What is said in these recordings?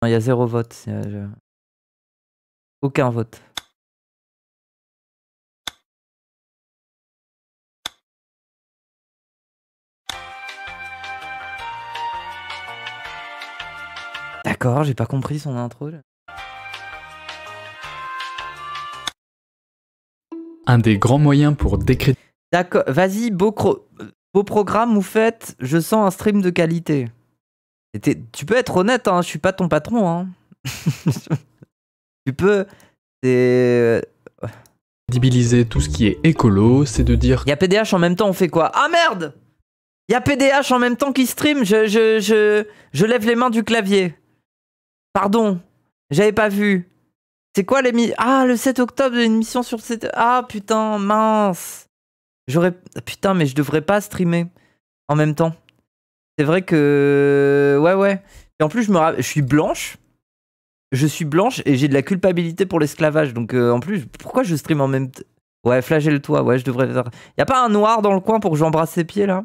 Non, il y a 0 vote. Aucun vote. D'accord, j'ai pas compris son intro. Un des grands moyens pour décréter... D'accord, vas-y, beau programme vous faites, je sens un stream de qualité. Tu peux être honnête, hein, je suis pas ton patron. Hein. Tu peux... Crédibiliser tout ce qui est écolo, c'est de dire... Il y a PDH en même temps, on fait quoi? Ah merde! Il y a PDH en même temps qui stream, je lève les mains du clavier. Pardon, j'avais pas vu. C'est quoi l'émission? Ah, le 7 octobre, une émission sur cette... Ah putain, mince. Putain, mais je devrais pas streamer en même temps. C'est vrai que... Ouais. Et en plus, je suis blanche. Je suis blanche et j'ai de la culpabilité pour l'esclavage. Donc en plus, pourquoi je stream en même temps? Ouais, flagelle-toi, ouais, je devrais faire... Y'a pas un noir dans le coin pour que j'embrasse ses pieds, là?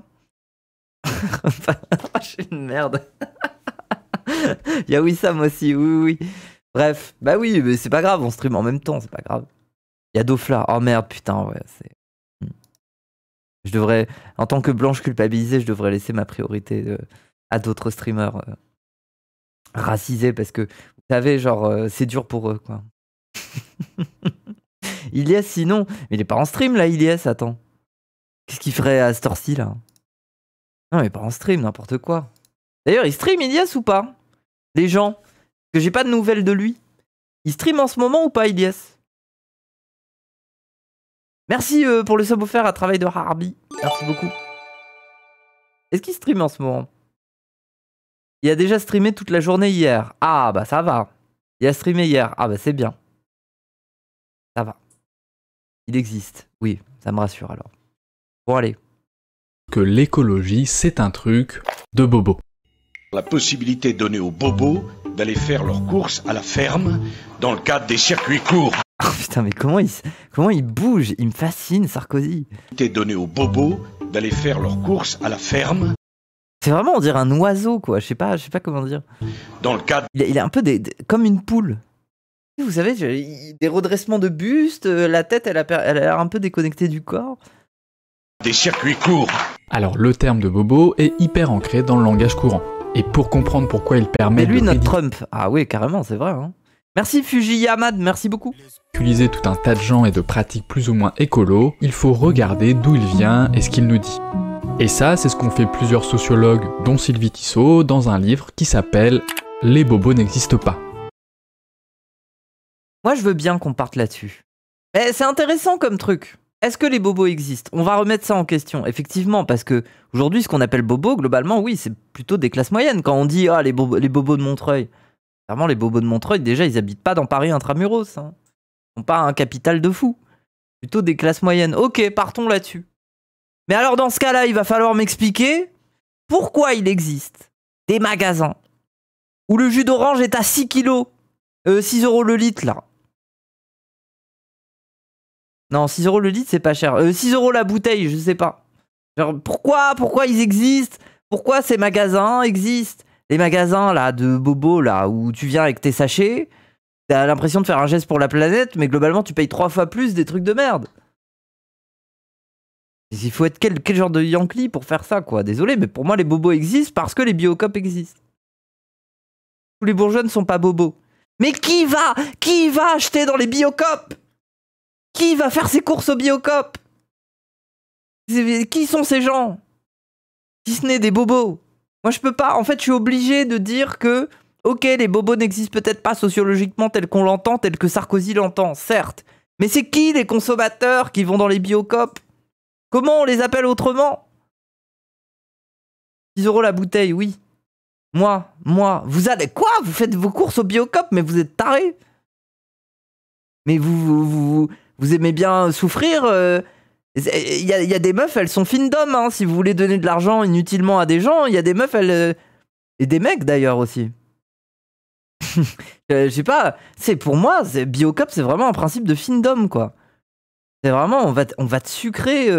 Je suis une merde. Y'a Wissam aussi, oui. Bref, bah oui, mais c'est pas grave, on stream en même temps, c'est pas grave. Y'a Dofla, oh merde, putain, ouais, c'est... Je devrais, en tant que blanche culpabilisée, je devrais laisser ma priorité à d'autres streamers racisés, parce que, vous savez, genre, c'est dur pour eux, quoi. Ilyes, sinon, mais il est pas en stream, là, Ilyes, attends. Qu'est-ce qu'il ferait à cette heure-ci, là? Non, il est pas en stream, n'importe quoi. D'ailleurs, il stream, Ilyes, ou pas? Les gens, que j'ai pas de nouvelles de lui. Il stream en ce moment ou pas, Ilyes? Merci pour le sub offert à travail de Harbi. Merci beaucoup. Est-ce qu'il stream en ce moment? Il a déjà streamé toute la journée hier. Ah bah ça va. Il a streamé hier. Ah bah c'est bien. Ça va. Il existe. Oui, ça me rassure alors. Bon allez. Que l'écologie, c'est un truc de bobo. La possibilité donnée aux bobos d'aller faire leurs courses à la ferme dans le cadre des circuits courts. Oh putain, mais comment il bouge? Il me fascine, Sarkozy. Donnée aux bobos d'aller faire leurs courses à la ferme. C'est vraiment, on dirait un oiseau, quoi. Je sais pas comment dire. Dans le cadre... Il est un peu comme une poule. Vous savez, des redressements de buste, la tête, elle a l'air un peu déconnectée du corps. Des circuits courts. Alors, le terme de bobo est hyper ancré dans le langage courant. Et pour comprendre pourquoi il permet de... Mais lui, notre Trump. Ah oui, carrément, c'est vrai. Hein. Merci Fujiyamad, merci beaucoup. Utiliser tout un tas de gens et de pratiques plus ou moins écolo, il faut regarder d'où il vient et ce qu'il nous dit. Et ça, c'est ce qu'ont fait plusieurs sociologues, dont Sylvie Tissot, dans un livre qui s'appelle « Les bobos n'existent pas ». Moi, je veux bien qu'on parte là-dessus. C'est intéressant comme truc. Est-ce que les bobos existent? On va remettre ça en question, effectivement, parce que aujourd'hui, ce qu'on appelle bobo, globalement, oui, c'est plutôt des classes moyennes. Quand on dit « Ah, les bobos de Montreuil », clairement, les bobos de Montreuil, déjà, ils habitent pas dans Paris intramuros. Hein. Ils n'ont pas un capital de fou. Plutôt des classes moyennes. Ok, partons là-dessus. Mais alors, dans ce cas-là, il va falloir m'expliquer pourquoi il existe des magasins où le jus d'orange est à 6 kilos. 6 € le litre, là. Non, 6 € le litre, c'est pas cher. 6 € la bouteille, je sais pas. Genre, pourquoi ils existent? Pourquoi ces magasins existent? Les magasins, là, de bobo, là, où tu viens avec tes sachets, t'as l'impression de faire un geste pour la planète, mais globalement, tu payes 3 fois plus des trucs de merde. Il faut être quel genre de Yankee pour faire ça, quoi. Désolé, mais pour moi, les bobos existent parce que les Biocop existent. Tous les bourgeois ne sont pas bobos. Mais qui va acheter dans les Biocop? Qui va faire ses courses au Biocop? Qui sont ces gens? Si ce n'est des bobos. Moi, je peux pas. En fait, je suis obligé de dire que, ok, les bobos n'existent peut-être pas sociologiquement tel qu'on l'entend, tel que Sarkozy l'entend, certes. Mais c'est qui les consommateurs qui vont dans les Biocop? Comment on les appelle autrement? 10 € la bouteille, oui. Moi, vous allez quoi? Vous faites vos courses au Biocop, mais vous êtes tarés. Mais vous aimez bien souffrir. Il y a des meufs, elles sont fines d'hommes. Hein, si vous voulez donner de l'argent inutilement à des gens, il y a des meufs, et des mecs d'ailleurs aussi. Je sais pas. Pour moi, Biocop, c'est vraiment un principe de fine d'homme, quoi. C'est vraiment, on va te sucrer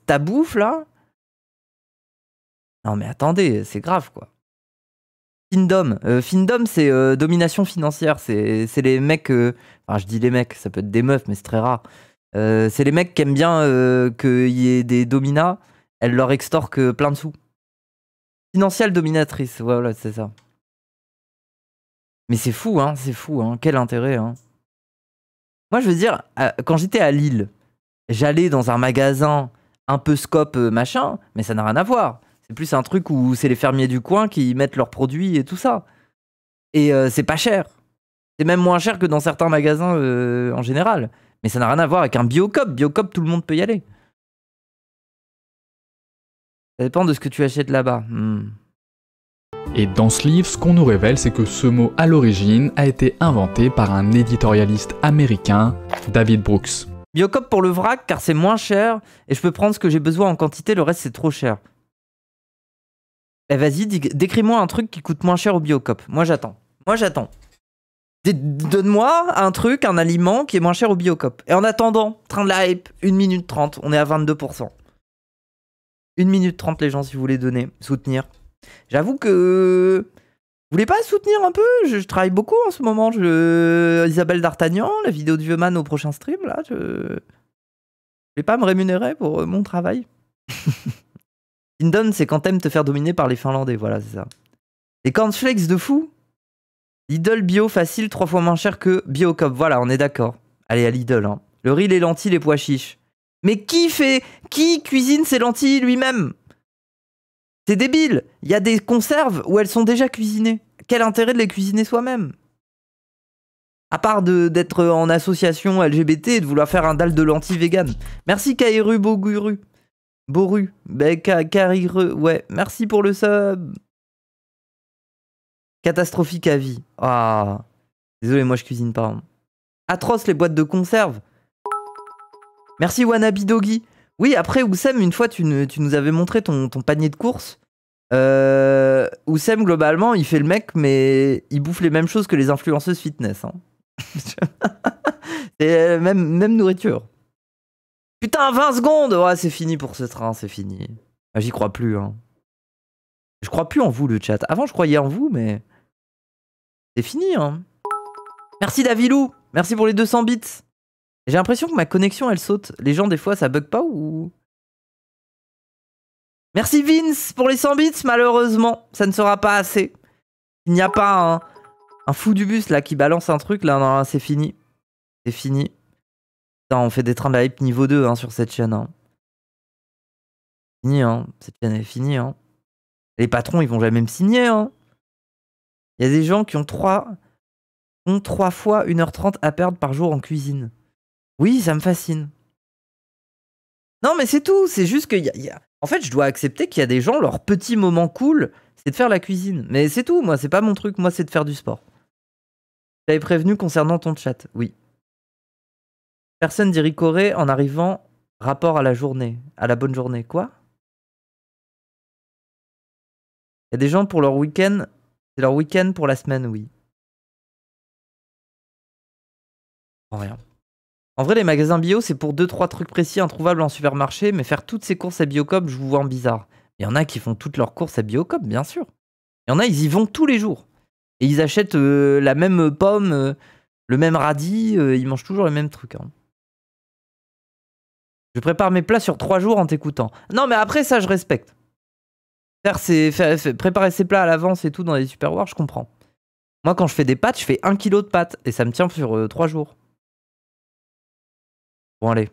ta bouffe, là. Non, mais attendez, c'est grave, quoi. Findom. Findom, c'est domination financière. C'est les mecs... Enfin, je dis les mecs, ça peut être des meufs, mais c'est très rare. C'est les mecs qui aiment bien qu'il y ait des dominas. Elles leur extorquent plein de sous. Financiale dominatrice, voilà, c'est ça. Mais c'est fou, hein, c'est fou, hein. Quel intérêt, hein. Moi, je veux dire, quand j'étais à Lille, j'allais dans un magasin un peu scope machin, mais ça n'a rien à voir. C'est plus un truc où c'est les fermiers du coin qui mettent leurs produits et tout ça. Et c'est pas cher. C'est même moins cher que dans certains magasins en général. Mais ça n'a rien à voir avec un Biocoop. Biocoop, tout le monde peut y aller. Ça dépend de ce que tu achètes là-bas. Et dans ce livre, ce qu'on nous révèle, c'est que ce mot à l'origine a été inventé par un éditorialiste américain, David Brooks. Biocoop pour le vrac, car c'est moins cher et je peux prendre ce que j'ai besoin en quantité, le reste c'est trop cher. Eh vas-y, décris-moi un truc qui coûte moins cher au Biocoop. Moi j'attends. Donne-moi un truc, un aliment qui est moins cher au Biocoop. Et en attendant, train de la hype, 1 minute 30, on est à 22%. 1 minute 30 les gens si vous voulez donner, soutenir. J'avoue que... Vous voulez pas soutenir un peu? Je travaille beaucoup en ce moment. Isabelle D'Artagnan, la vidéo de Vieuxman au prochain stream, là. Je vais pas me rémunérer pour mon travail. Findom, c'est quand t'aimes te faire dominer par les Finlandais, voilà, c'est ça. Les cornflakes de fou. Lidl bio facile, 3 fois moins cher que Biocoop. Voilà, on est d'accord. Allez, à Lidl, hein. Le riz, les lentilles, les pois chiches. Mais qui cuisine ses lentilles lui-même? C'est débile. Il y a des conserves où elles sont déjà cuisinées. Quel intérêt de les cuisiner soi-même? À part d'être en association LGBT et de vouloir faire un dalle de lentilles vegan. Merci Kairu Boguru. Boru. Kariru. Ouais, merci pour le sub. Catastrophique à vie. Ah. Désolé, moi je cuisine pas. Hein. Atroce les boîtes de conserve. Merci Wannabe Doggy. Oui, après, Oussem, une fois, tu nous avais montré ton panier de courses. Oussem, globalement, il fait le mec, mais il bouffe les mêmes choses que les influenceuses fitness. Hein. C'est même nourriture. Putain, 20 secondes! Ouais, c'est fini pour ce train, c'est fini. Ah, j'y crois plus. Hein. Je crois plus en vous, le chat. Avant, je croyais en vous, mais... C'est fini, hein. Merci, Davilou. Merci pour les 200 bits. J'ai l'impression que ma connexion, elle saute. Les gens, des fois, ça bug pas ou... Merci Vince pour les 100 bits. Malheureusement, ça ne sera pas assez. Il n'y a pas un fou du bus là qui balance un truc. Là, non, c'est fini. C'est fini. Putain, on fait des trains de la hype niveau 2 hein, sur cette chaîne. Hein. Fini, hein. Cette chaîne est finie. Hein. Les patrons, ils vont jamais me signer. Hein. Il y a des gens qui ont 3 fois 1h30 à perdre par jour en cuisine. Oui, ça me fascine. Non, mais c'est tout. C'est juste que... En fait, je dois accepter qu'il y a des gens, leur petit moment cool, c'est de faire la cuisine. Mais c'est tout, moi, c'est pas mon truc. Moi, c'est de faire du sport. J'avais prévenu concernant ton chat. Oui. Personne dit ricoré en arrivant rapport à la journée. À la bonne journée. Quoi? Il y a des gens pour leur week-end. C'est leur week-end pour la semaine, oui. Oh, rien. En vrai, les magasins bio, c'est pour 2-3 trucs précis introuvables en supermarché, mais faire toutes ces courses à Biocoop, je vous vois en bizarre. Il y en a qui font toutes leurs courses à Biocoop, bien sûr. Il y en a, ils y vont tous les jours. Et ils achètent la même pomme, le même radis, ils mangent toujours les mêmes trucs. Hein. Je prépare mes plats sur 3 jours en t'écoutant. Non, mais après, ça, je respecte. Préparer ses plats à l'avance et tout dans les superwars, je comprends. Moi, quand je fais des pâtes, je fais 1 kilo de pâtes, et ça me tient sur 3 jours. Bon, allez.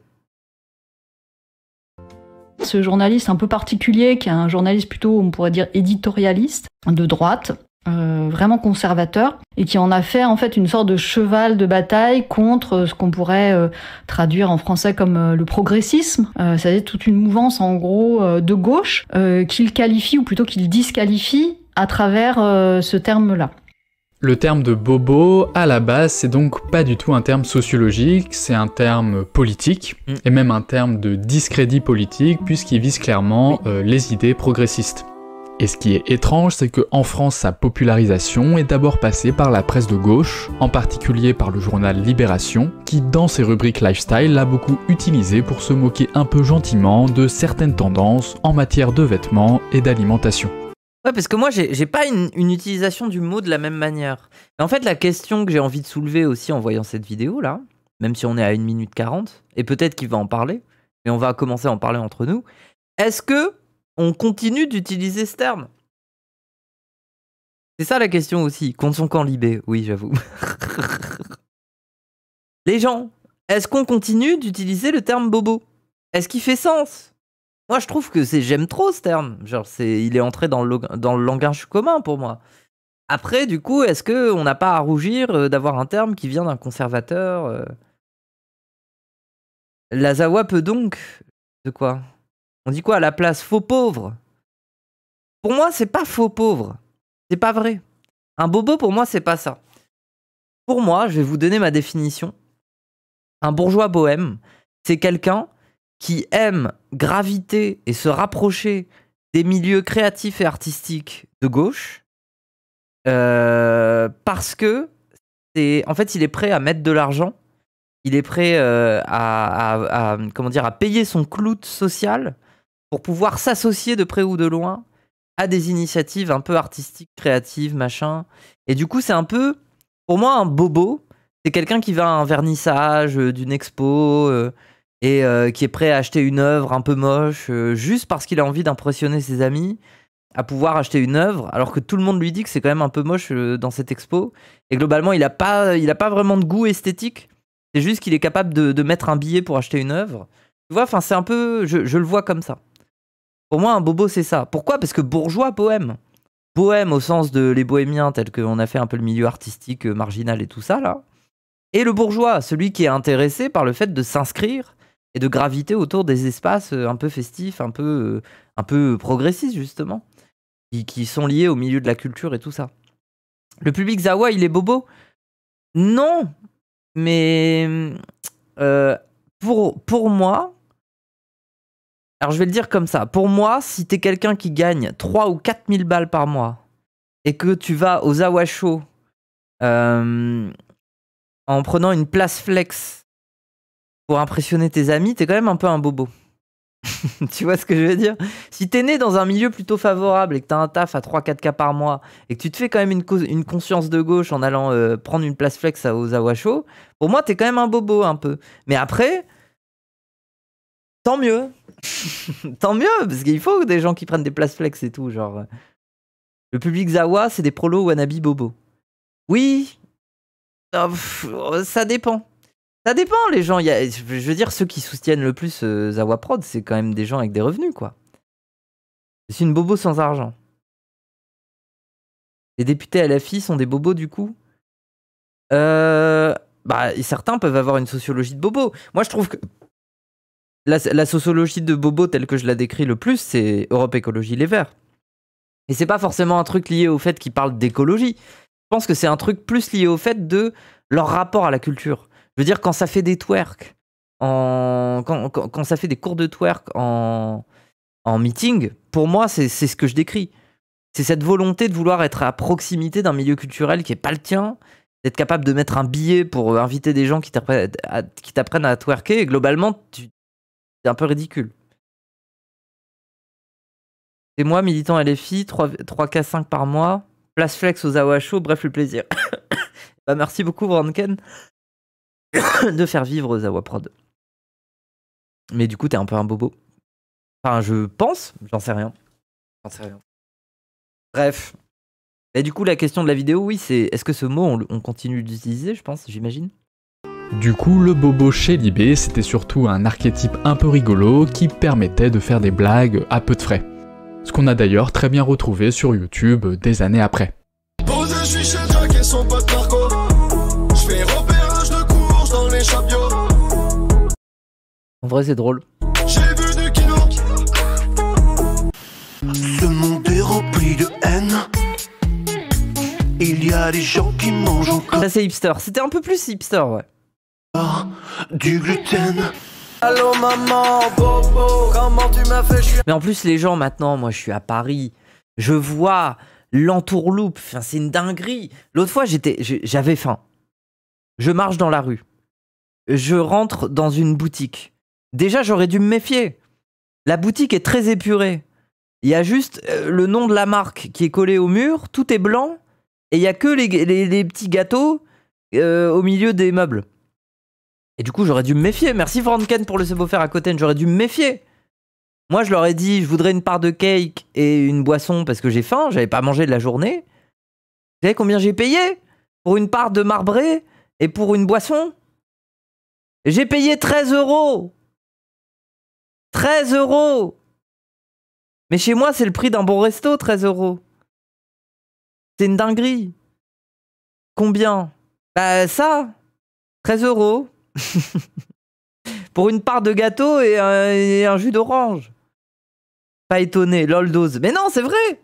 Ce journaliste un peu particulier, qui est un journaliste plutôt, on pourrait dire, éditorialiste, de droite, vraiment conservateur, et qui en a fait en fait une sorte de cheval de bataille contre ce qu'on pourrait traduire en français comme le progressisme, c'est-à-dire toute une mouvance en gros de gauche, qu'il qualifie, ou plutôt qu'il disqualifie à travers ce terme-là. Le terme de bobo, à la base, c'est donc pas du tout un terme sociologique, c'est un terme politique, et même un terme de discrédit politique, puisqu'il vise clairement les idées progressistes. Et ce qui est étrange, c'est qu'en France, sa popularisation est d'abord passée par la presse de gauche, en particulier par le journal Libération, qui dans ses rubriques lifestyle l'a beaucoup utilisé pour se moquer un peu gentiment de certaines tendances en matière de vêtements et d'alimentation. Ouais, parce que moi, j'ai pas une utilisation du mot de la même manière. Et en fait, la question que j'ai envie de soulever aussi en voyant cette vidéo-là, même si on est à 1 minute 40, et peut-être qu'il va en parler, mais on va commencer à en parler entre nous, est-ce que on continue d'utiliser ce terme? C'est ça la question aussi. Contre son camp libé, oui, j'avoue. Les gens, est-ce qu'on continue d'utiliser le terme bobo? Est-ce qu'il fait sens? Moi, je trouve que j'aime trop ce terme. Genre, il est entré dans le langage commun pour moi. Après, du coup, est-ce qu'on n'a pas à rougir d'avoir un terme qui vient d'un conservateur La Zawa peut donc... De quoi? On dit quoi à la place? Faux pauvre? Pour moi, c'est pas faux pauvre. C'est pas vrai. Un bobo, pour moi, c'est pas ça. Pour moi, je vais vous donner ma définition. Un bourgeois bohème, c'est quelqu'un qui aime graviter et se rapprocher des milieux créatifs et artistiques de gauche parce que en fait, il est prêt à mettre de l'argent, il est prêt comment dire, à payer son clout social pour pouvoir s'associer de près ou de loin à des initiatives un peu artistiques, créatives, machin. Et du coup, c'est un peu, pour moi, un bobo. C'est quelqu'un qui va à un vernissage d'une expo et qui est prêt à acheter une œuvre un peu moche juste parce qu'il a envie d'impressionner ses amis, à pouvoir acheter une œuvre, alors que tout le monde lui dit que c'est quand même un peu moche dans cette expo. Et globalement, il a pas vraiment de goût esthétique. C'est juste qu'il est capable de mettre un billet pour acheter une œuvre. Tu vois, enfin, c'est un peu... Je le vois comme ça. Pour moi, un bobo, c'est ça. Pourquoi? Parce que bourgeois, bohème. Bohème au sens de les bohémiens, tels qu'on a fait un peu le milieu artistique marginal et tout ça, là. Et le bourgeois, celui qui est intéressé par le fait de s'inscrire et de graviter autour des espaces un peu festifs, un peu progressistes, justement, qui sont liés au milieu de la culture et tout ça. Le public Zawa, il est bobo? Non, mais pour moi... Alors, je vais le dire comme ça. Pour moi, si t'es quelqu'un qui gagne 3 ou 4 000 balles par mois et que tu vas aux Zawa Show en prenant une place flex pour impressionner tes amis, t'es quand même un peu un bobo. Tu vois ce que je veux dire? Si t'es né dans un milieu plutôt favorable et que t'as un taf à 3-4K par mois et que tu te fais quand même une conscience de gauche en allant prendre une place flex aux Zawa Show, pour moi, t'es quand même un bobo un peu. Mais après... Tant mieux. Tant mieux, parce qu'il faut des gens qui prennent des places flex et tout, genre. Le public Zawa, c'est des prolos wannabe bobo. Oui, ça dépend. Ça dépend, les gens. Je veux dire, ceux qui soutiennent le plus Zawa Prod, c'est quand même des gens avec des revenus, quoi. C'est une bobo sans argent. Les députés LFI sont des bobos, du coup. Certains peuvent avoir une sociologie de bobo. Moi, je trouve que la sociologie de bobo telle que je la décris le plus, c'est Europe Écologie Les Verts. Et c'est pas forcément un truc lié au fait qu'ils parlent d'écologie. Je pense que c'est un truc plus lié au fait de leur rapport à la culture. Je veux dire, quand ça fait des twerk, quand ça fait des cours de twerk en meeting, pour moi, c'est ce que je décris. C'est cette volonté de vouloir être à proximité d'un milieu culturel qui est pas le tien, d'être capable de mettre un billet pour inviter des gens qui t'apprennent à twerker, et globalement, c'est un peu ridicule. Et moi, militant LFI, 3K5 par mois, place flex aux Zawa Show, bref, le plaisir. Merci beaucoup, Vranken, de faire vivre Zawa Prod. Mais du coup, t'es un peu un bobo. Enfin, je pense, j'en sais rien. Bref. Et du coup, la question de la vidéo, oui, c'est est-ce que ce mot, on continue d'utiliser, je pense, j'imagine? Du coup, le bobo chez Libé, c'était surtout un archétype un peu rigolo qui permettait de faire des blagues à peu de frais. Ce qu'on a d'ailleurs très bien retrouvé sur YouTube des années après. Je suis chez Jack et son pote Marco. Je fais repérage de course dans les champions. En vrai, c'est drôle. J'ai vu du kilo. Ce monde est rempli de haine. Il y a des gens qui mangent encore Ça, c'est hipster. C'était un peu plus hipster, ouais. du gluten. Allô maman, bobo, comment tu m'as fait? Mais en plus, les gens, maintenant, moi, je suis à Paris. Je vois l'entourloupe. Enfin, c'est une dinguerie. L'autre fois, j'avais faim. Je marche dans la rue. Je rentre dans une boutique. Déjà, j'aurais dû me méfier. La boutique est très épurée. Il y a juste le nom de la marque qui est collé au mur, tout est blanc, et il y a que les petits gâteaux au milieu des meubles. Et du coup, j'aurais dû me méfier. Merci Franken pour le sub offert à côté, j'aurais dû me méfier. Moi, je leur ai dit, je voudrais une part de cake et une boisson parce que j'ai faim, j'avais pas mangé de la journée. Vous savez combien j'ai payé pour une part de marbré et pour une boisson? J'ai payé 13 €. 13 €. Mais chez moi, c'est le prix d'un bon resto, 13 €. C'est une dinguerie. Combien? Bah ça, 13 €. Pour une part de gâteau et un jus d'orange. Pas étonné, lol dose. Mais non, c'est vrai.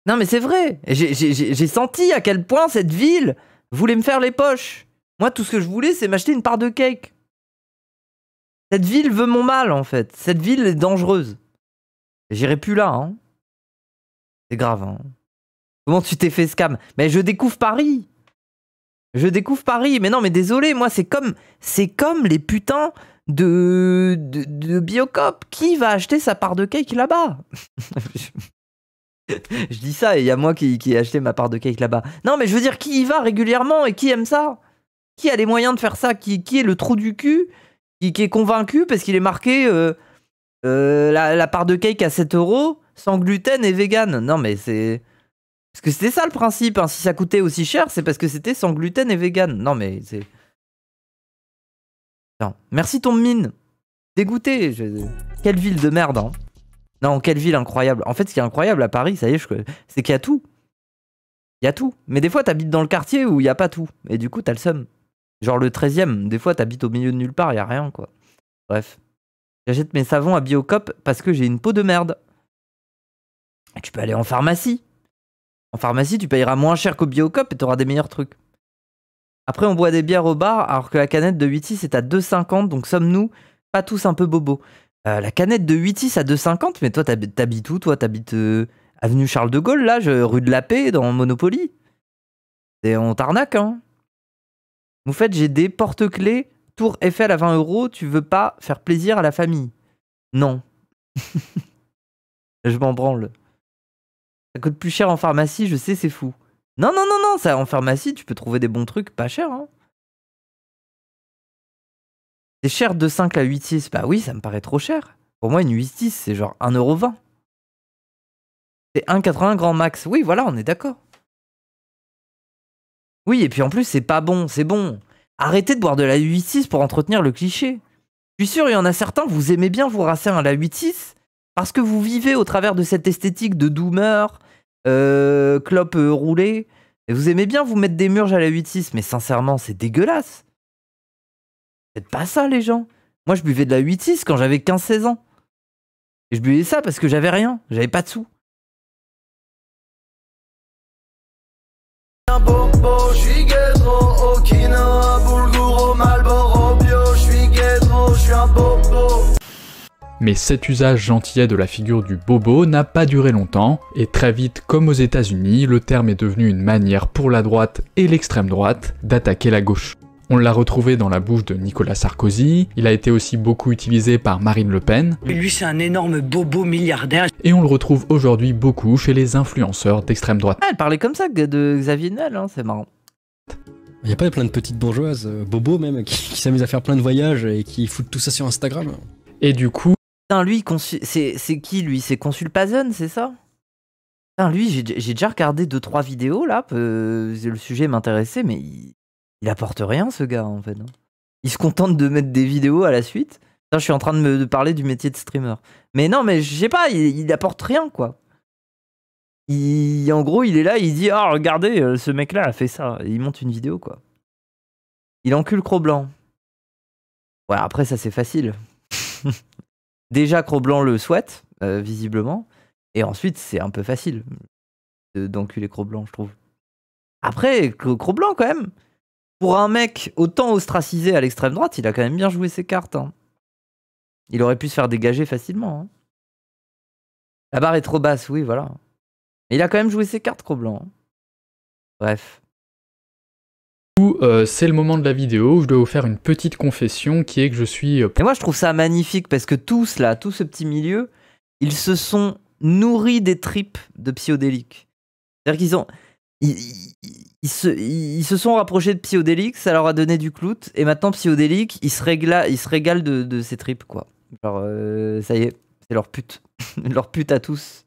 Non, mais c'est vrai. J'ai senti à quel point cette ville voulait me faire les poches. Moi, tout ce que je voulais, c'est m'acheter une part de cake. Cette ville veut mon mal, en fait. Cette ville est dangereuse. J'irai plus là, hein. C'est grave, hein. Comment tu t'es fait scam? Mais je découvre Paris. Je découvre Paris. Mais non, mais désolé, moi, c'est comme les putains de Biocop. Qui va acheter sa part de cake là-bas? Je dis ça et il y a moi qui ai acheté ma part de cake là-bas. Non, mais je veux dire, qui y va régulièrement et qui aime ça? Qui a les moyens de faire ça? Qui est le trou du cul? Qui est convaincu parce qu'il est marqué la part de cake à 7 €, sans gluten et vegan? Non, mais c'est... Parce que c'était ça le principe, hein. Si ça coûtait aussi cher, c'est parce que c'était sans gluten et vegan. Non, mais c'est... Non. Merci ton mine. Dégoûté. Quelle ville de merde, hein. Non, quelle ville incroyable. En fait, ce qui est incroyable à Paris, ça y est, c'est qu'il y a tout. Il y a tout. Mais des fois, t'habites dans le quartier où il n'y a pas tout. Et du coup, t'as le seum. Genre le 13e. Des fois, t'habites au milieu de nulle part, il n'y a rien, quoi. Bref. J'achète mes savons à Biocop parce que j'ai une peau de merde. Et tu peux aller en pharmacie. En pharmacie, tu payeras moins cher qu'au Biocop et t'auras des meilleurs trucs. Après, on boit des bières au bar alors que la canette de 8,6 est à 2,50. Donc, sommes-nous pas tous un peu bobos? La canette de 8,6 à 2,50, mais toi, t'habites où? Toi, t'habites avenue Charles de Gaulle, là, rue de la Paix, dans Monopoly. Et on t'arnaque, hein. Vous faites, j'ai des porte-clés Tour Eiffel à 20 €. Tu veux pas faire plaisir à la famille? Non. Je m'en branle. Ça coûte plus cher en pharmacie, je sais, c'est fou. Non, non, non, non, ça, en pharmacie, tu peux trouver des bons trucs pas chers, hein. C'est cher de 5 à 8,6. Bah oui, ça me paraît trop cher. Pour moi, une 8,6, c'est genre 1,20 €. C'est 1,80 grand max. Oui, voilà, on est d'accord. Oui, et puis en plus, c'est pas bon, c'est bon. Arrêtez de boire de la 8,6 pour entretenir le cliché. Je suis sûr, il y en a certains, vous aimez bien vous rasser un la 8,6 parce que vous vivez au travers de cette esthétique de doomer, clope roulée. Et vous aimez bien vous mettre des murges à la 8,6, mais sincèrement, c'est dégueulasse. Faites pas ça, les gens. Moi, je buvais de la 8,6 quand j'avais 15-16 ans. Et je buvais ça parce que j'avais rien. J'avais pas de sous. Mais cet usage gentillet de la figure du bobo n'a pas duré longtemps, et très vite, comme aux États-Unis, le terme est devenu une manière pour la droite et l'extrême droite d'attaquer la gauche. On l'a retrouvé dans la bouche de Nicolas Sarkozy, il a été aussi beaucoup utilisé par Marine Le Pen. Lui, c'est un énorme bobo milliardaire. Et on le retrouve aujourd'hui beaucoup chez les influenceurs d'extrême droite. Ah, elle parlait comme ça de Xavier Niel, hein, c'est marrant. Il n'y a pas plein de petites bourgeoises, bobos même, qui s'amusent à faire plein de voyages et qui foutent tout ça sur Instagram. Et du coup... Putain, lui, c'est qui, lui? C'est Consul Pazon, c'est ça? Putain, lui, j'ai déjà regardé 2-3 vidéos, là, le sujet m'intéressait, mais il apporte rien, ce gars, en fait. Il se contente de mettre des vidéos à la suite. Putain, je suis en train de parler du métier de streamer. Mais non, mais je sais pas, il apporte rien, quoi. En gros, il est là, il dit « Ah, regardez, ce mec-là a fait ça. » Il monte une vidéo, quoi. Il encule Cro-Blanc. Ouais, après, ça, c'est facile. Déjà, Cro-Blanc le souhaite, visiblement. Et ensuite, c'est un peu facile d'enculer Cro-Blanc, je trouve. Après, Cro-Blanc, quand même, pour un mec autant ostracisé à l'extrême droite, il a quand même bien joué ses cartes. Hein. Il aurait pu se faire dégager facilement. Hein. La barre est trop basse, oui, voilà. Mais il a quand même joué ses cartes, Cro-Blanc. Hein. Bref. C'est le moment de la vidéo où je dois vous faire une petite confession qui est que je suis... Et moi, je trouve ça magnifique parce que tous, là, tout ce petit milieu, ils se sont nourris des tripes de Psyodélique. C'est-à-dire qu'ils ont... Ils se sont rapprochés de Psyodélique, ça leur a donné du clout, et maintenant Psyodélique, ils se régalent de ces tripes, quoi. Genre, ça y est, c'est leur pute. Leur pute à tous.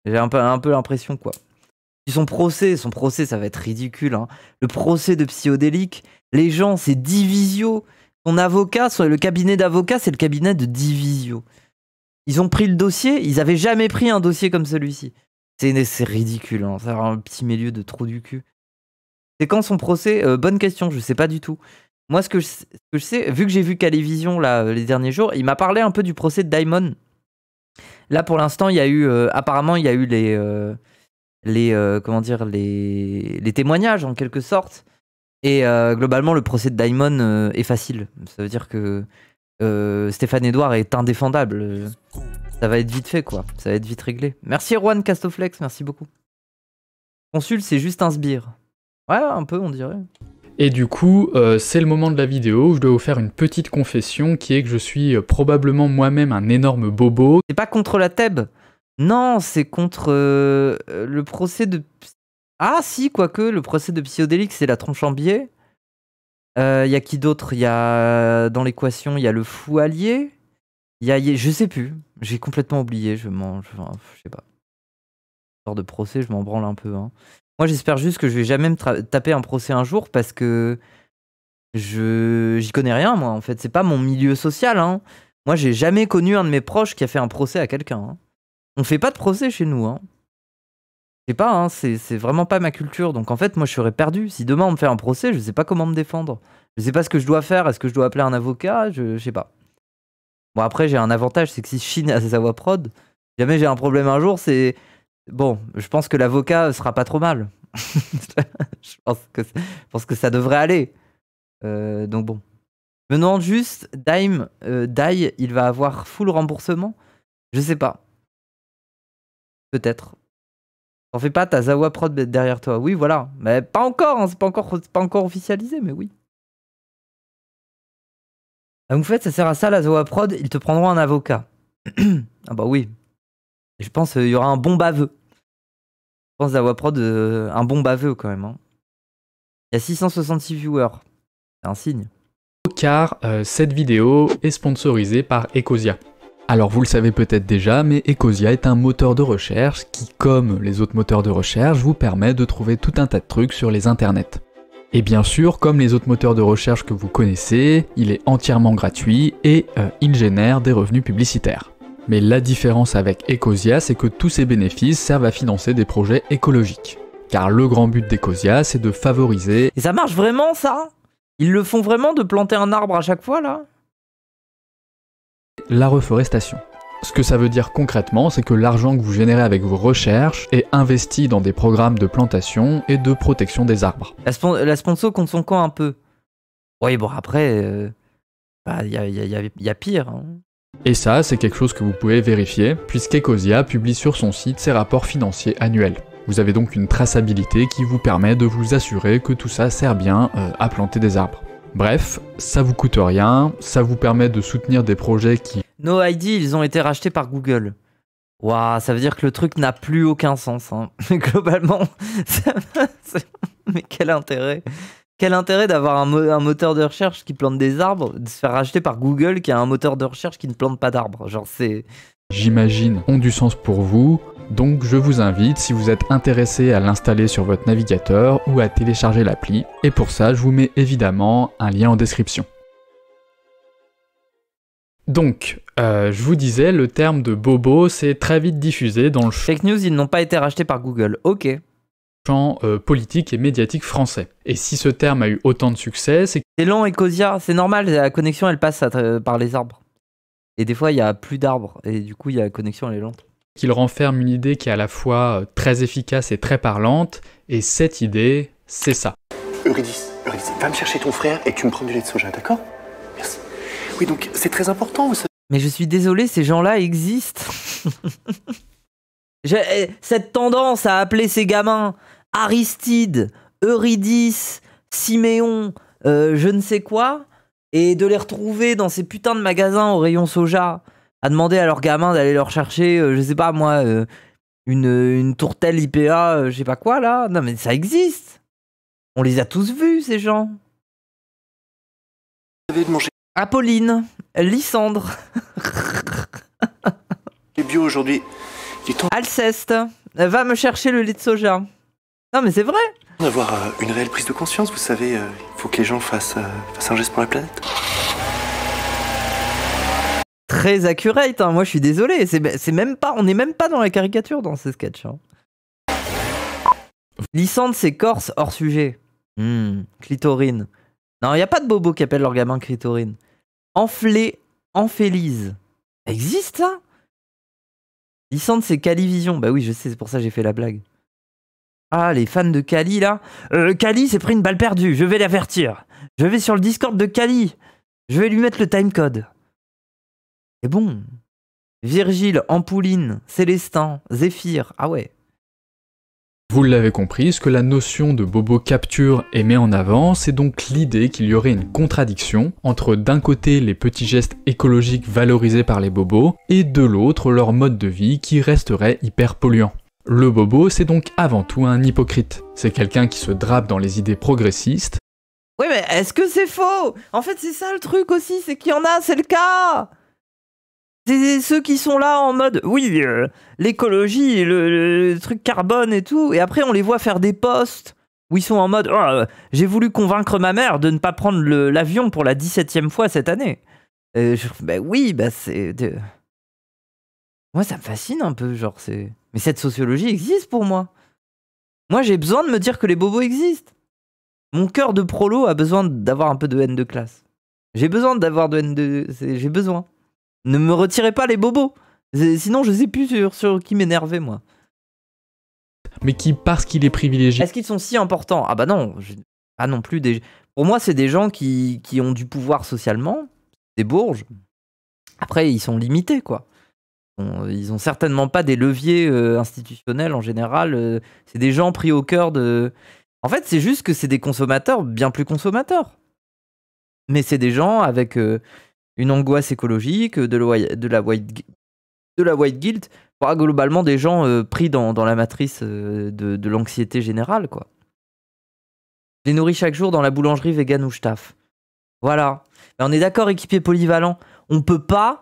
J'ai un peu l'impression, quoi. Puis son procès, ça va être ridicule. Hein. Le procès de Psyodélique, les gens, c'est Divisio. Son avocat, le cabinet d'avocats, c'est le cabinet de Divisio. Ils ont pris le dossier, ils avaient jamais pris un dossier comme celui-ci. C'est ridicule, hein. C'est un petit milieu de trou du cul. C'est quand son procès? Bonne question, je sais pas du tout. Moi, ce que je sais, vu que j'ai vu Calévision là, les derniers jours, il m'a parlé un peu du procès de Daimon. Là, pour l'instant, il y a eu, apparemment, il y a eu les témoignages en quelque sorte. Et globalement, le procès de Daimon est facile. Ça veut dire que Stéphane Edouard est indéfendable. Ça va être vite fait, quoi. Ça va être vite réglé. Merci Erwan Castoflex, merci beaucoup. Consul, c'est juste un sbire. Ouais, un peu, on dirait. Et du coup, c'est le moment de la vidéo où je dois vous faire une petite confession qui est que je suis probablement moi-même un énorme bobo. C'est pas contre la Thèbes. Non, c'est contre le procès de... Ah si, quoique, le procès de Psyodélique, c'est la tronche en biais. Y a qui d'autre? Y a dans l'équation, il y a le fou allié. Je sais plus. J'ai complètement oublié. Je sais pas. Genre de procès, je m'en branle un peu. Hein. Moi, j'espère juste que je vais jamais me taper un procès un jour parce que j'y connais rien, moi. En fait, c'est pas mon milieu social. Hein. Moi, j'ai jamais connu un de mes proches qui a fait un procès à quelqu'un. Hein. On fait pas de procès chez nous. Hein. Je sais pas, hein, c'est vraiment pas ma culture. Donc en fait, moi, je serais perdu. Si demain on me fait un procès, je sais pas comment me défendre. Je sais pas ce que je dois faire. Est-ce que je dois appeler un avocat? Je sais pas. Bon, après, j'ai un avantage, c'est que si Chine a sa voix prod, si jamais j'ai un problème un jour, c'est... Bon, je pense que l'avocat sera pas trop mal. je pense que ça devrait aller. Donc bon. Je me demande juste, Dai, il va avoir full remboursement? Je sais pas. Peut-être. T'en fais pas, t'as Zawa Prod derrière toi. Oui, voilà. Mais pas encore, hein, c'est pas encore officialisé, mais oui. Ah, vous faites, ça sert à ça, la Zawa Prod, ils te prendront un avocat. Ah bah oui. Et je pense qu'il y aura un bon baveux. Je pense Zawa Prod, un bon baveux quand même. Hein. Il y a 666 viewers. C'est un signe. Car cette vidéo est sponsorisée par Ecosia. Alors vous le savez peut-être déjà, mais Ecosia est un moteur de recherche qui, comme les autres moteurs de recherche, vous permet de trouver tout un tas de trucs sur les internets. Et bien sûr, comme les autres moteurs de recherche que vous connaissez, il est entièrement gratuit et il génère des revenus publicitaires. Mais la différence avec Ecosia, c'est que tous ces bénéfices servent à financer des projets écologiques. Car le grand but d'Ecosia, c'est de favoriser... Et ça marche vraiment, ça? Ils le font vraiment de planter un arbre à chaque fois, là? La reforestation. Ce que ça veut dire concrètement, c'est que l'argent que vous générez avec vos recherches est investi dans des programmes de plantation et de protection des arbres. La sponsor compte son camp un peu. Oui, bon, après, y a pire. Hein. Et ça, c'est quelque chose que vous pouvez vérifier, puisqu'Ecosia publie sur son site ses rapports financiers annuels. Vous avez donc une traçabilité qui vous permet de vous assurer que tout ça sert bien à planter des arbres. Bref, ça vous coûte rien, ça vous permet de soutenir des projets qui... NoID, ils ont été rachetés par Google. Waouh, ça veut dire que le truc n'a plus aucun sens. Hein. Globalement, mais quel intérêt? Quel intérêt d'avoir un moteur de recherche qui plante des arbres, de se faire racheter par Google qui a un moteur de recherche qui ne plante pas d'arbres. Genre c'est... J'imagine, ont du sens pour vous, donc je vous invite, si vous êtes intéressé à l'installer sur votre navigateur ou à télécharger l'appli, et pour ça je vous mets évidemment un lien en description. Donc, je vous disais, le terme de bobo s'est très vite diffusé dans le Fake news, ils n'ont pas été rachetés par Google, ok. Champ politique et médiatique français. Et si ce terme a eu autant de succès, c'est... C'est lent, Ecosia, c'est normal, la connexion elle passe par les arbres. Et des fois il n'y a plus d'arbres, et du coup la connexion elle est lente. Qu'il renferme une idée qui est à la fois très efficace et très parlante, et cette idée, c'est ça. Eurydice, va me chercher ton frère et tu me prends du lait de soja, d'accord? Merci. Oui, donc c'est très important, vous savez. Mais je suis désolé, ces gens-là existent. Cette tendance à appeler ces gamins Aristide, Eurydice, Siméon, je ne sais quoi, et de les retrouver dans ces putains de magasins au rayon soja, à demander à leurs gamins d'aller leur chercher, je sais pas moi, une tourtelle IPA, je sais pas quoi là. Non mais ça existe. On les a tous vus ces gens. Vous avez de manger Apolline, Lysandre, les bio aujourd'hui. Il est temps Alceste, va me chercher le lait de soja. Non mais c'est vrai. d'avoir une réelle prise de conscience, vous savez, il faut que les gens fassent un geste pour la planète. Très accurate, hein. Moi je suis désolé, c'est même pas, on n'est même pas dans la caricature dans ce sketch. Hein. Lysandre c'est corse hors sujet. Clitorine. Non, il n'y a pas de bobo qui appelle leur gamin clitorine. Amphélise. Ça existe ça? Lysandre c'est Calivision. Bah oui, je sais, c'est pour ça que j'ai fait la blague. Ah, les fans de Cali là. Cali s'est pris une balle perdue, je vais l'avertir. Je vais sur le Discord de Cali. Je vais lui mettre le timecode. C'est bon. Virgile, Ampouline, Célestin, Zéphyr. Ah ouais. Vous l'avez compris, ce que la notion de bobo capture et met en avant, c'est donc l'idée qu'il y aurait une contradiction entre d'un côté les petits gestes écologiques valorisés par les bobos, et de l'autre leur mode de vie qui resterait hyper polluant. Le bobo, c'est donc avant tout un hypocrite. C'est quelqu'un qui se drape dans les idées progressistes. Oui mais est-ce que c'est faux? En fait c'est ça le truc aussi, c'est qu'il y en a, c'est le cas. C'est ceux qui sont là en mode, oui, l'écologie, le truc carbone et tout, et après on les voit faire des posts où ils sont en mode, oh, j'ai voulu convaincre ma mère de ne pas prendre l'avion pour la 17e fois cette année. Bah oui, bah c'est... Moi ça me fascine un peu, genre c'est... Mais cette sociologie existe pour moi. Moi j'ai besoin de me dire que les bobos existent. Mon cœur de prolo a besoin d'avoir un peu de haine de classe. J'ai besoin d'avoir de haine de... J'ai besoin. Ne me retirez pas les bobos. Sinon, je sais plus sur qui m'énerver, moi. Mais qui, parce qu'il est privilégié... Est-ce qu'ils sont si importants? Ah bah non. Ah non plus. Pour moi, c'est des gens qui ont du pouvoir socialement. Des bourges. Après, ils sont limités, quoi. Ils ont certainement pas des leviers institutionnels, en général. C'est des gens pris au cœur de... En fait, c'est juste que c'est des consommateurs bien plus consommateurs. Mais c'est des gens avec... une angoisse écologique, de la white guilt, enfin, globalement des gens pris dans la matrice de l'anxiété générale, quoi. Je les nourris chaque jour dans la boulangerie vegan où je taffe. Voilà. Mais on est d'accord, équipier polyvalent. On peut pas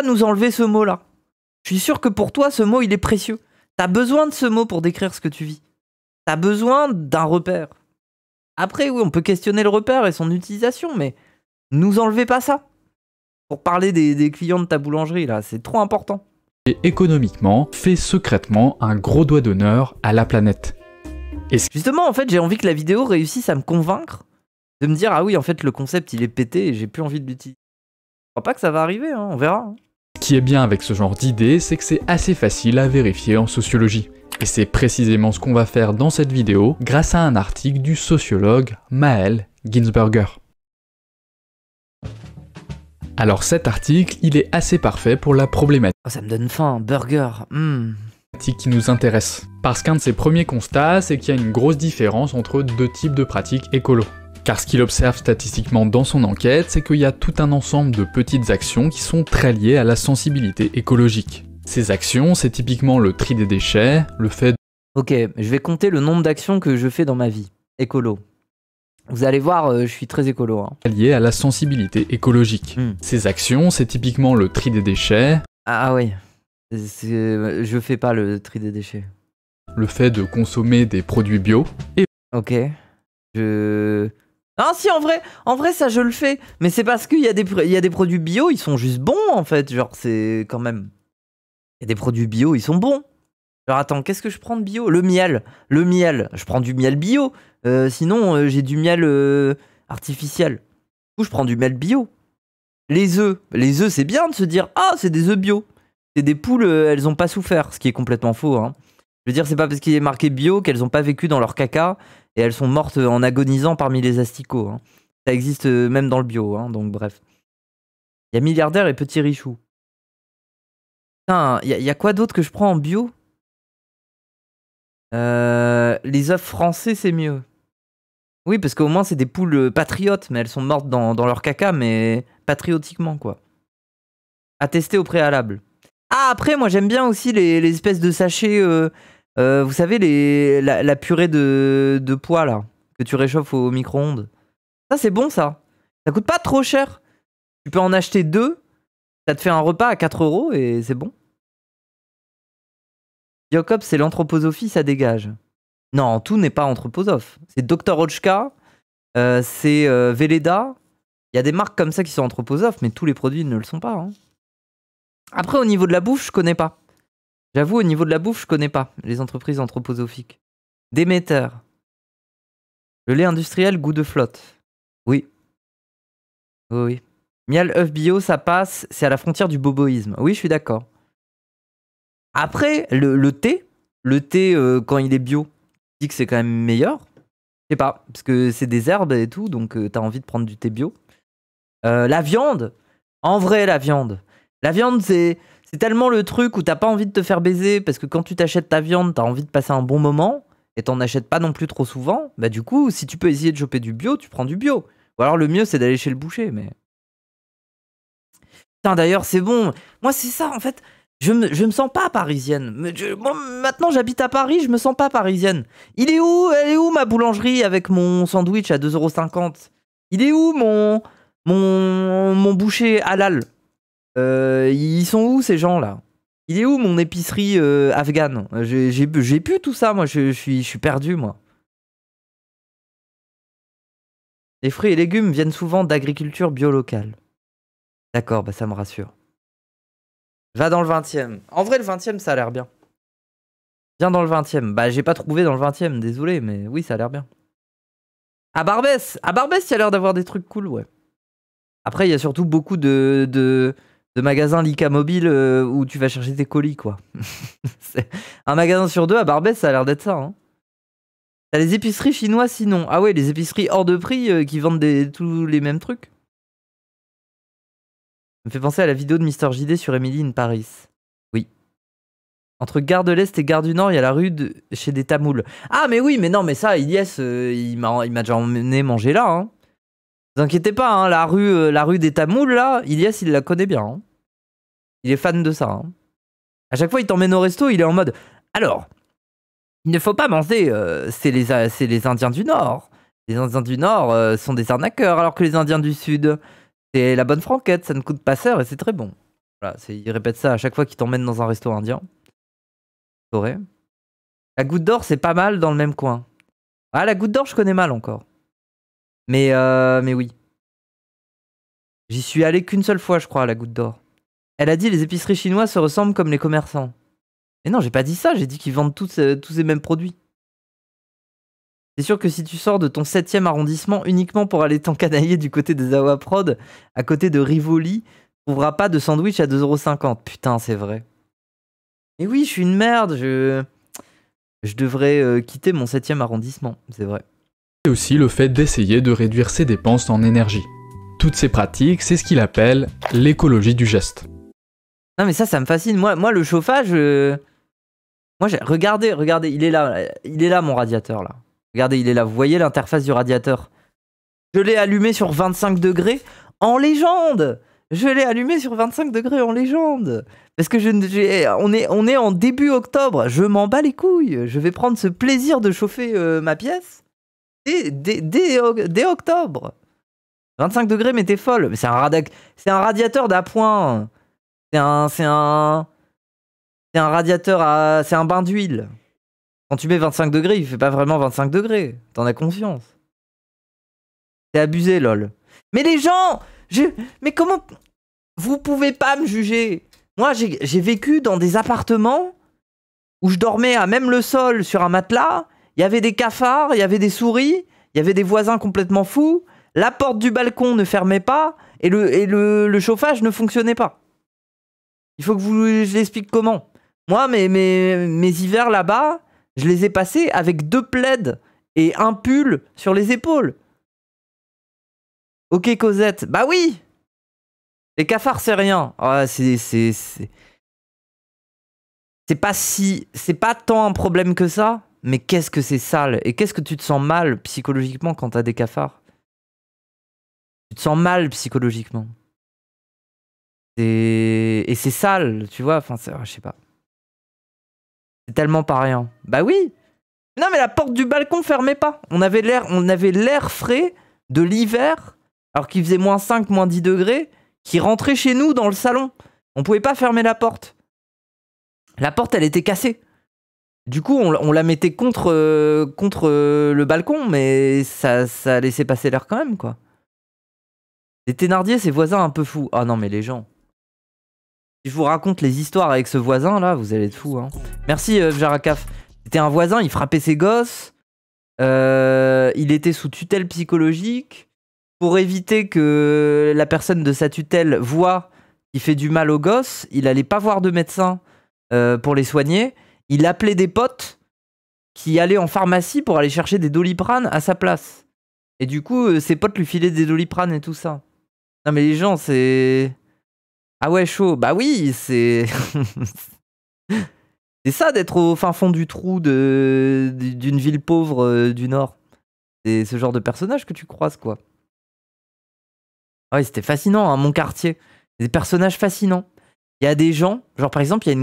nous enlever ce mot-là. Je suis sûr que pour toi, ce mot, il est précieux. T'as besoin de ce mot pour décrire ce que tu vis. T'as besoin d'un repère. Après, oui, on peut questionner le repère et son utilisation, mais... nous enlevez pas ça. Pour parler des clients de ta boulangerie, là, c'est trop important. Et économiquement, fait secrètement un gros doigt d'honneur à la planète. Et justement, en fait, j'ai envie que la vidéo réussisse à me convaincre, de me dire, ah oui, en fait, le concept, il est pété et j'ai plus envie de l'utiliser. Je crois pas que ça va arriver, hein, on verra. Ce qui est bien avec ce genre d'idée, c'est que c'est assez facile à vérifier en sociologie. Et c'est précisément ce qu'on va faire dans cette vidéo, grâce à un article du sociologue Maël Ginsberger. Alors cet article, il est assez parfait pour la problématique Oh, ça me donne faim, burger. qui nous intéresse. Parce qu'un de ses premiers constats, c'est qu'il y a une grosse différence entre deux types de pratiques écolo. Car ce qu'il observe statistiquement dans son enquête, c'est qu'il y a tout un ensemble de petites actions qui sont très liées à la sensibilité écologique. Ces actions, c'est typiquement le tri des déchets, le fait... Ok, je vais compter le nombre d'actions que je fais dans ma vie. Écolo. Vous allez voir, je suis très écolo. Hein. Liées à la sensibilité écologique. Ces actions, c'est typiquement le tri des déchets. Ah oui. Je fais pas le tri des déchets. Le fait de consommer des produits bio. Et... ok. Ah si, en vrai ça je le fais. Mais c'est parce qu'il y a des produits bio, ils sont juste bons en fait. Genre c'est quand même... Il y a des produits bio, ils sont bons. Alors attends, qu'est-ce que je prends de bio? Le miel. Je prends du miel bio. Sinon, j'ai du miel artificiel. Du coup, je prends du miel bio. Les œufs, c'est bien de se dire « Ah, c'est des œufs bio !» C'est des poules, elles ont pas souffert, ce qui est complètement faux. Hein. Je veux dire, c'est pas parce qu'il est marqué bio qu'elles ont pas vécu dans leur caca et elles sont mortes en agonisant parmi les asticots. Hein. Ça existe même dans le bio, hein, donc bref. Il y a milliardaire et petit richou. Putain, il y a quoi d'autre que je prends en bio? Les œufs français, c'est mieux. Oui, parce qu'au moins, c'est des poules patriotes, mais elles sont mortes dans leur caca, mais patriotiquement, quoi. À tester au préalable. Ah, après, moi, j'aime bien aussi les espèces de sachets, vous savez, la purée de pois, là, que tu réchauffes au micro-ondes. Ça, c'est bon, ça. Ça coûte pas trop cher. Tu peux en acheter 2. Ça te fait un repas à 4 € et c'est bon. Biocop, c'est l'anthroposophie, ça dégage. Non, tout n'est pas anthroposophe. C'est Dr. Ochka, c'est Velleda. Il y a des marques comme ça qui sont anthroposophes, mais tous les produits ne le sont pas. Hein. Après, au niveau de la bouffe, je connais pas. J'avoue, au niveau de la bouffe, je connais pas les entreprises anthroposophiques. Déméter. Le lait industriel, goût de flotte. Oui. Oui, oui. Miel, œuf bio, ça passe. C'est à la frontière du boboïsme. Oui, je suis d'accord. Après, le thé, quand il est bio, je dis que c'est quand même meilleur. Je sais pas, parce que c'est des herbes et tout, donc t'as envie de prendre du thé bio. La viande. En vrai, la viande. La viande, c'est tellement le truc où t'as pas envie de te faire baiser, parce que quand tu t'achètes ta viande, t'as envie de passer un bon moment, et t'en achètes pas non plus trop souvent. Bah du coup, si tu peux essayer de choper du bio, tu prends du bio. Ou alors le mieux, c'est d'aller chez le boucher, mais... Putain, d'ailleurs, c'est bon. Moi, c'est ça, en fait. Je me sens pas parisienne. Moi, maintenant, j'habite à Paris, je me sens pas parisienne. Elle est où ma boulangerie avec mon sandwich à 2,50 €? Il est où mon boucher halal? Ils sont où ces gens-là? Il est où mon épicerie afghane? J'ai plus tout ça, moi. Je suis perdu, moi. Les fruits et légumes viennent souvent d'agriculture bio-locale. D'accord, bah ça me rassure. Va dans le 20e. En vrai, le 20e, ça a l'air bien. Viens dans le 20e. Bah, j'ai pas trouvé dans le 20e, désolé, mais oui, ça a l'air bien. À Barbès, il y a l'air d'avoir des trucs cool, ouais. Après, il y a surtout beaucoup de magasins Lika Mobile où tu vas chercher tes colis, quoi. Un magasin sur 2 à Barbès, ça a l'air d'être ça, hein. T'as les épiceries chinoises, sinon. Ah ouais, les épiceries hors de prix qui vendent tous les mêmes trucs. Ça me fait penser à la vidéo de Mister JD sur Emily in Paris. Oui. Entre Gare de l'Est et Gare du Nord, il y a la rue chez des Tamouls. Ah mais oui, mais non, mais ça, Ilyes, il m'a déjà emmené manger là. Hein. Vous inquiétez pas, hein, la rue des Tamouls, là, Ilyes, il la connaît bien. Hein. Il est fan de ça. Hein. À chaque fois, il t'emmène au resto, il est en mode... Alors, il ne faut pas manger, c'est les Indiens du Nord. Les Indiens du Nord sont des arnaqueurs, alors que les Indiens du Sud... C'est la bonne franquette, ça ne coûte pas cher et c'est très bon. Voilà, il répète ça à chaque fois qu'il t'emmène dans un resto indien. T'aurais. La Goutte d'Or, c'est pas mal dans le même coin. Ah, la Goutte d'Or, je connais mal encore. Mais oui. J'y suis allé qu'une seule fois, je crois, à la Goutte d'Or. Elle a dit les épiceries chinoises se ressemblent comme les commerçants. Mais non, j'ai pas dit ça, j'ai dit qu'ils vendent tous ces mêmes produits. C'est sûr que si tu sors de ton 7e arrondissement uniquement pour aller t'encanailler du côté des Zawa Prod, à côté de Rivoli, tu trouveras pas de sandwich à 2,50 €. Putain, c'est vrai. Et oui, je suis une merde, je devrais quitter mon 7e arrondissement, c'est vrai. Et aussi le fait d'essayer de réduire ses dépenses en énergie. Toutes ces pratiques, c'est ce qu'il appelle l'écologie du geste. Non mais ça me fascine. Moi le chauffage... Regardez, il est là mon radiateur, là. Regardez, il est là. Vous voyez l'interface du radiateur? Je l'ai allumé sur 25 degrés en légende. Je l'ai allumé sur 25 degrés en légende. Parce que on est en début octobre. Je m'en bats les couilles. Je vais prendre ce plaisir de chauffer ma pièce dès octobre. 25 degrés, mais t'es folle. Mais c'est un radiateur d'appoint. C'est un radiateur c'est un bain d'huile. Quand tu mets 25 degrés, il fait pas vraiment 25 degrés. T'en as conscience. C'est abusé, lol. Mais les gens, mais comment... Vous pouvez pas me juger. Moi, j'ai vécu dans des appartements où je dormais à même le sol sur un matelas. Il y avait des cafards, il y avait des souris, il y avait des voisins complètement fous. La porte du balcon ne fermait pas et le chauffage ne fonctionnait pas. Il faut que je l'explique comment. Moi, mes hivers là-bas... Je les ai passés avec 2 plaids et un pull sur les épaules. Ok, Cosette. Bah oui! Les cafards, c'est rien. Oh, c'est pas tant un problème que ça, mais qu'est-ce que c'est sale. Et qu'est-ce que tu te sens mal psychologiquement quand t'as des cafards? Tu te sens mal psychologiquement. Et c'est sale, tu vois. Enfin, je sais pas. C'est tellement pas rien. Bah oui. Non, mais la porte du balcon fermait pas. On avait l'air frais de l'hiver, alors qu'il faisait -5, -10 degrés, qui rentrait chez nous dans le salon. On pouvait pas fermer la porte. La porte, elle était cassée. Du coup, on la mettait contre le balcon, mais ça laissait passer l'air quand même, quoi. Les Thénardier, ces voisins un peu fous. Ah non, mais les gens. Si je vous raconte les histoires avec ce voisin, là, vous allez être fous. Hein. Merci, Jarakaf. C'était un voisin, il frappait ses gosses. Il était sous tutelle psychologique. Pour éviter que la personne de sa tutelle voie qu'il fait du mal aux gosses, il allait pas voir de médecin pour les soigner. Il appelait des potes qui allaient en pharmacie pour aller chercher des Doliprane à sa place. Et du coup, ses potes lui filaient des Doliprane et tout ça. Non mais les gens, c'est... Ah ouais, chaud. Bah oui, c'est... C'est ça d'être au fin fond du trou d'une ville pauvre du Nord. C'est ce genre de personnage que tu croises, quoi. Ouais, c'était fascinant, hein, mon quartier. Des personnages fascinants. Il y a des gens, genre par exemple, il y a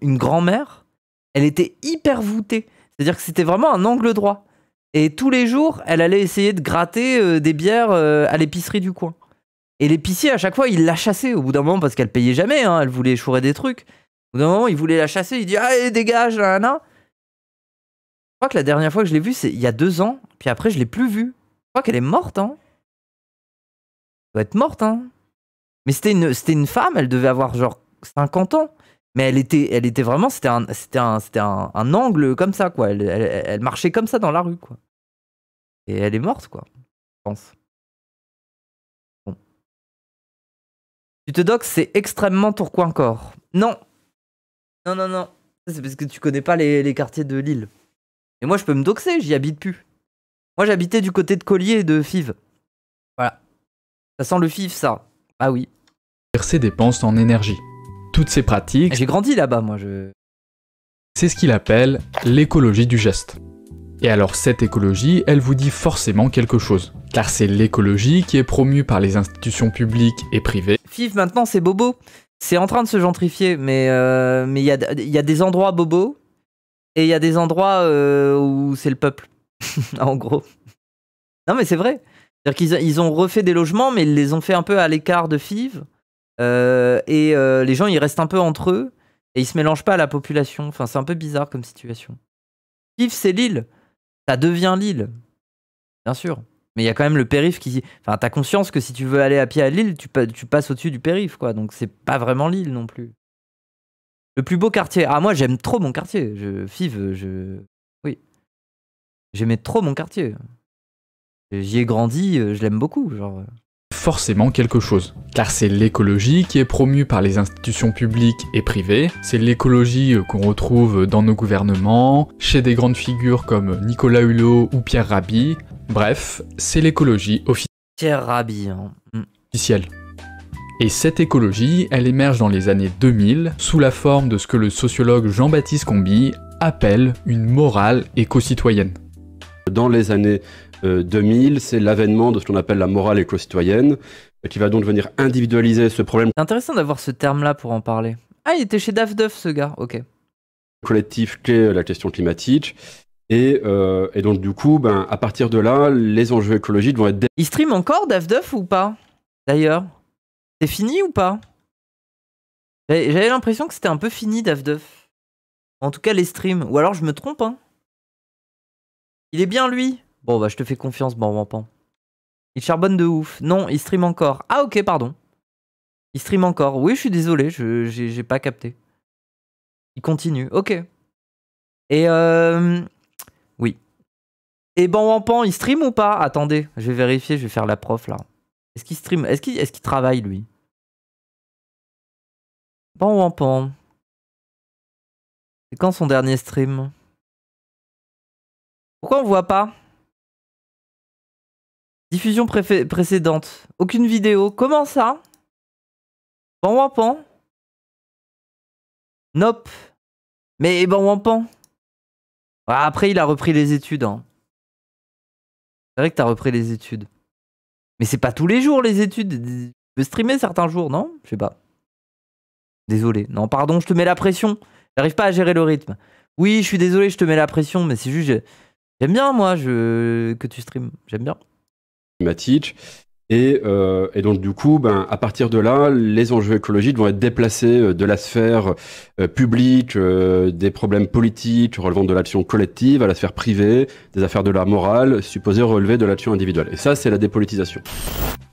une grand-mère, elle était hyper voûtée. C'est-à-dire que c'était vraiment un angle droit. Et tous les jours, elle allait essayer de gratter des bières à l'épicerie du coin. Et l'épicier, à chaque fois, il l'a chassée au bout d'un moment parce qu'elle payait jamais, hein, elle voulait chourer des trucs. Au bout d'un moment, il voulait la chasser, il dit « Allez, dégage, là, là. » Je crois que la dernière fois que je l'ai vue, c'est il y a 2 ans, puis après, je l'ai plus vue. Je crois qu'elle est morte, hein. Elle doit être morte, hein. Mais c'était une femme, elle devait avoir genre 50 ans. Mais elle était vraiment, c'était un angle comme ça, quoi. Elle marchait comme ça dans la rue, quoi. Et elle est morte, quoi, je pense. Bon. Tu te doxes, c'est extrêmement Tourcoing-Core. Non. Non, non, non. C'est parce que tu connais pas les quartiers de Lille. Et moi, je peux me doxer, j'y habite plus. Moi, j'habitais du côté de Collier et de Fives. Voilà. Ça sent le Fives, ça. Ah oui. Ses dépenses en énergie. Toutes ces pratiques, j'ai grandi là-bas, moi. C'est ce qu'il appelle l'écologie du geste. Et alors cette écologie, elle vous dit forcément quelque chose. Car c'est l'écologie qui est promue par les institutions publiques et privées. Fives, maintenant, c'est bobo. C'est en train de se gentrifier, mais il y a des endroits bobo et il y a des endroits où c'est le peuple, en gros. Non, mais c'est vrai. C'est-à-dire qu'ils ont refait des logements, mais ils les ont fait un peu à l'écart de Fives. Et les gens, ils restent un peu entre eux et ils se mélangent pas à la population. Enfin, c'est un peu bizarre comme situation. Fives, c'est Lille. Ça devient Lille. Bien sûr. Mais il y a quand même le périph' qui... Enfin, t'as conscience que si tu veux aller à pied à Lille, tu passes au-dessus du périph', quoi. Donc c'est pas vraiment Lille non plus. Le plus beau quartier. Ah, moi, j'aime trop mon quartier. Fives, oui. J'aimais trop mon quartier. J'y ai grandi, je l'aime beaucoup, genre... Forcément quelque chose. Car c'est l'écologie qui est promue par les institutions publiques et privées, c'est l'écologie qu'on retrouve dans nos gouvernements, chez des grandes figures comme Nicolas Hulot ou Pierre Rabhi, bref, c'est l'écologie Pierre Rabhi, hein. officielle. Et cette écologie, elle émerge dans les années 2000 sous la forme de ce que le sociologue Jean-Baptiste Comby appelle une morale éco-citoyenne. Dans les années 2000, c'est l'avènement de ce qu'on appelle la morale éco-citoyenne, qui va donc venir individualiser ce problème. C'est intéressant d'avoir ce terme-là pour en parler. Ah, il était chez Daf Duff, ce gars, ok. Collectif qu'est la question climatique. Et donc, du coup, à partir de là, les enjeux écologiques vont être... Il stream encore, Daf Duff, ou pas? D'ailleurs, c'est fini ou pas? J'avais l'impression que c'était un peu fini, Daf Duff. En tout cas, les streams. Ou alors, je me trompe, hein. Il est bien, lui. Bon, bah, je te fais confiance, Ban. Il charbonne de ouf. Non, il stream encore. Ah, ok, pardon. Il stream encore. Oui, je suis désolé, j'ai pas capté. Il continue, ok. Et oui. Et Ban, il stream ou pas? Attendez, je vais vérifier, je vais faire la prof, là. Est-ce qu'il stream? Est-ce qu'il travaille, lui? Ban. C'est quand son dernier stream? Pourquoi on voit pas? Diffusion précédente. Aucune vidéo. Comment ça? Ban. Nope. Mais Ban. Ah, après, il a repris les études. Hein. C'est vrai que t'as repris les études. Mais c'est pas tous les jours, les études. Tu peux streamer certains jours, non? Je sais pas. Désolé. Non, pardon, je te mets la pression. J'arrive pas à gérer le rythme. Oui, je suis désolé, je te mets la pression, mais c'est juste... J'aime bien, moi, que tu streams. J'aime bien. Climatique. Et donc du coup, à partir de là, les enjeux écologiques vont être déplacés de la sphère publique, des problèmes politiques relevant de l'action collective, à la sphère privée, des affaires de la morale, supposées relever de l'action individuelle. Et ça, c'est la dépolitisation.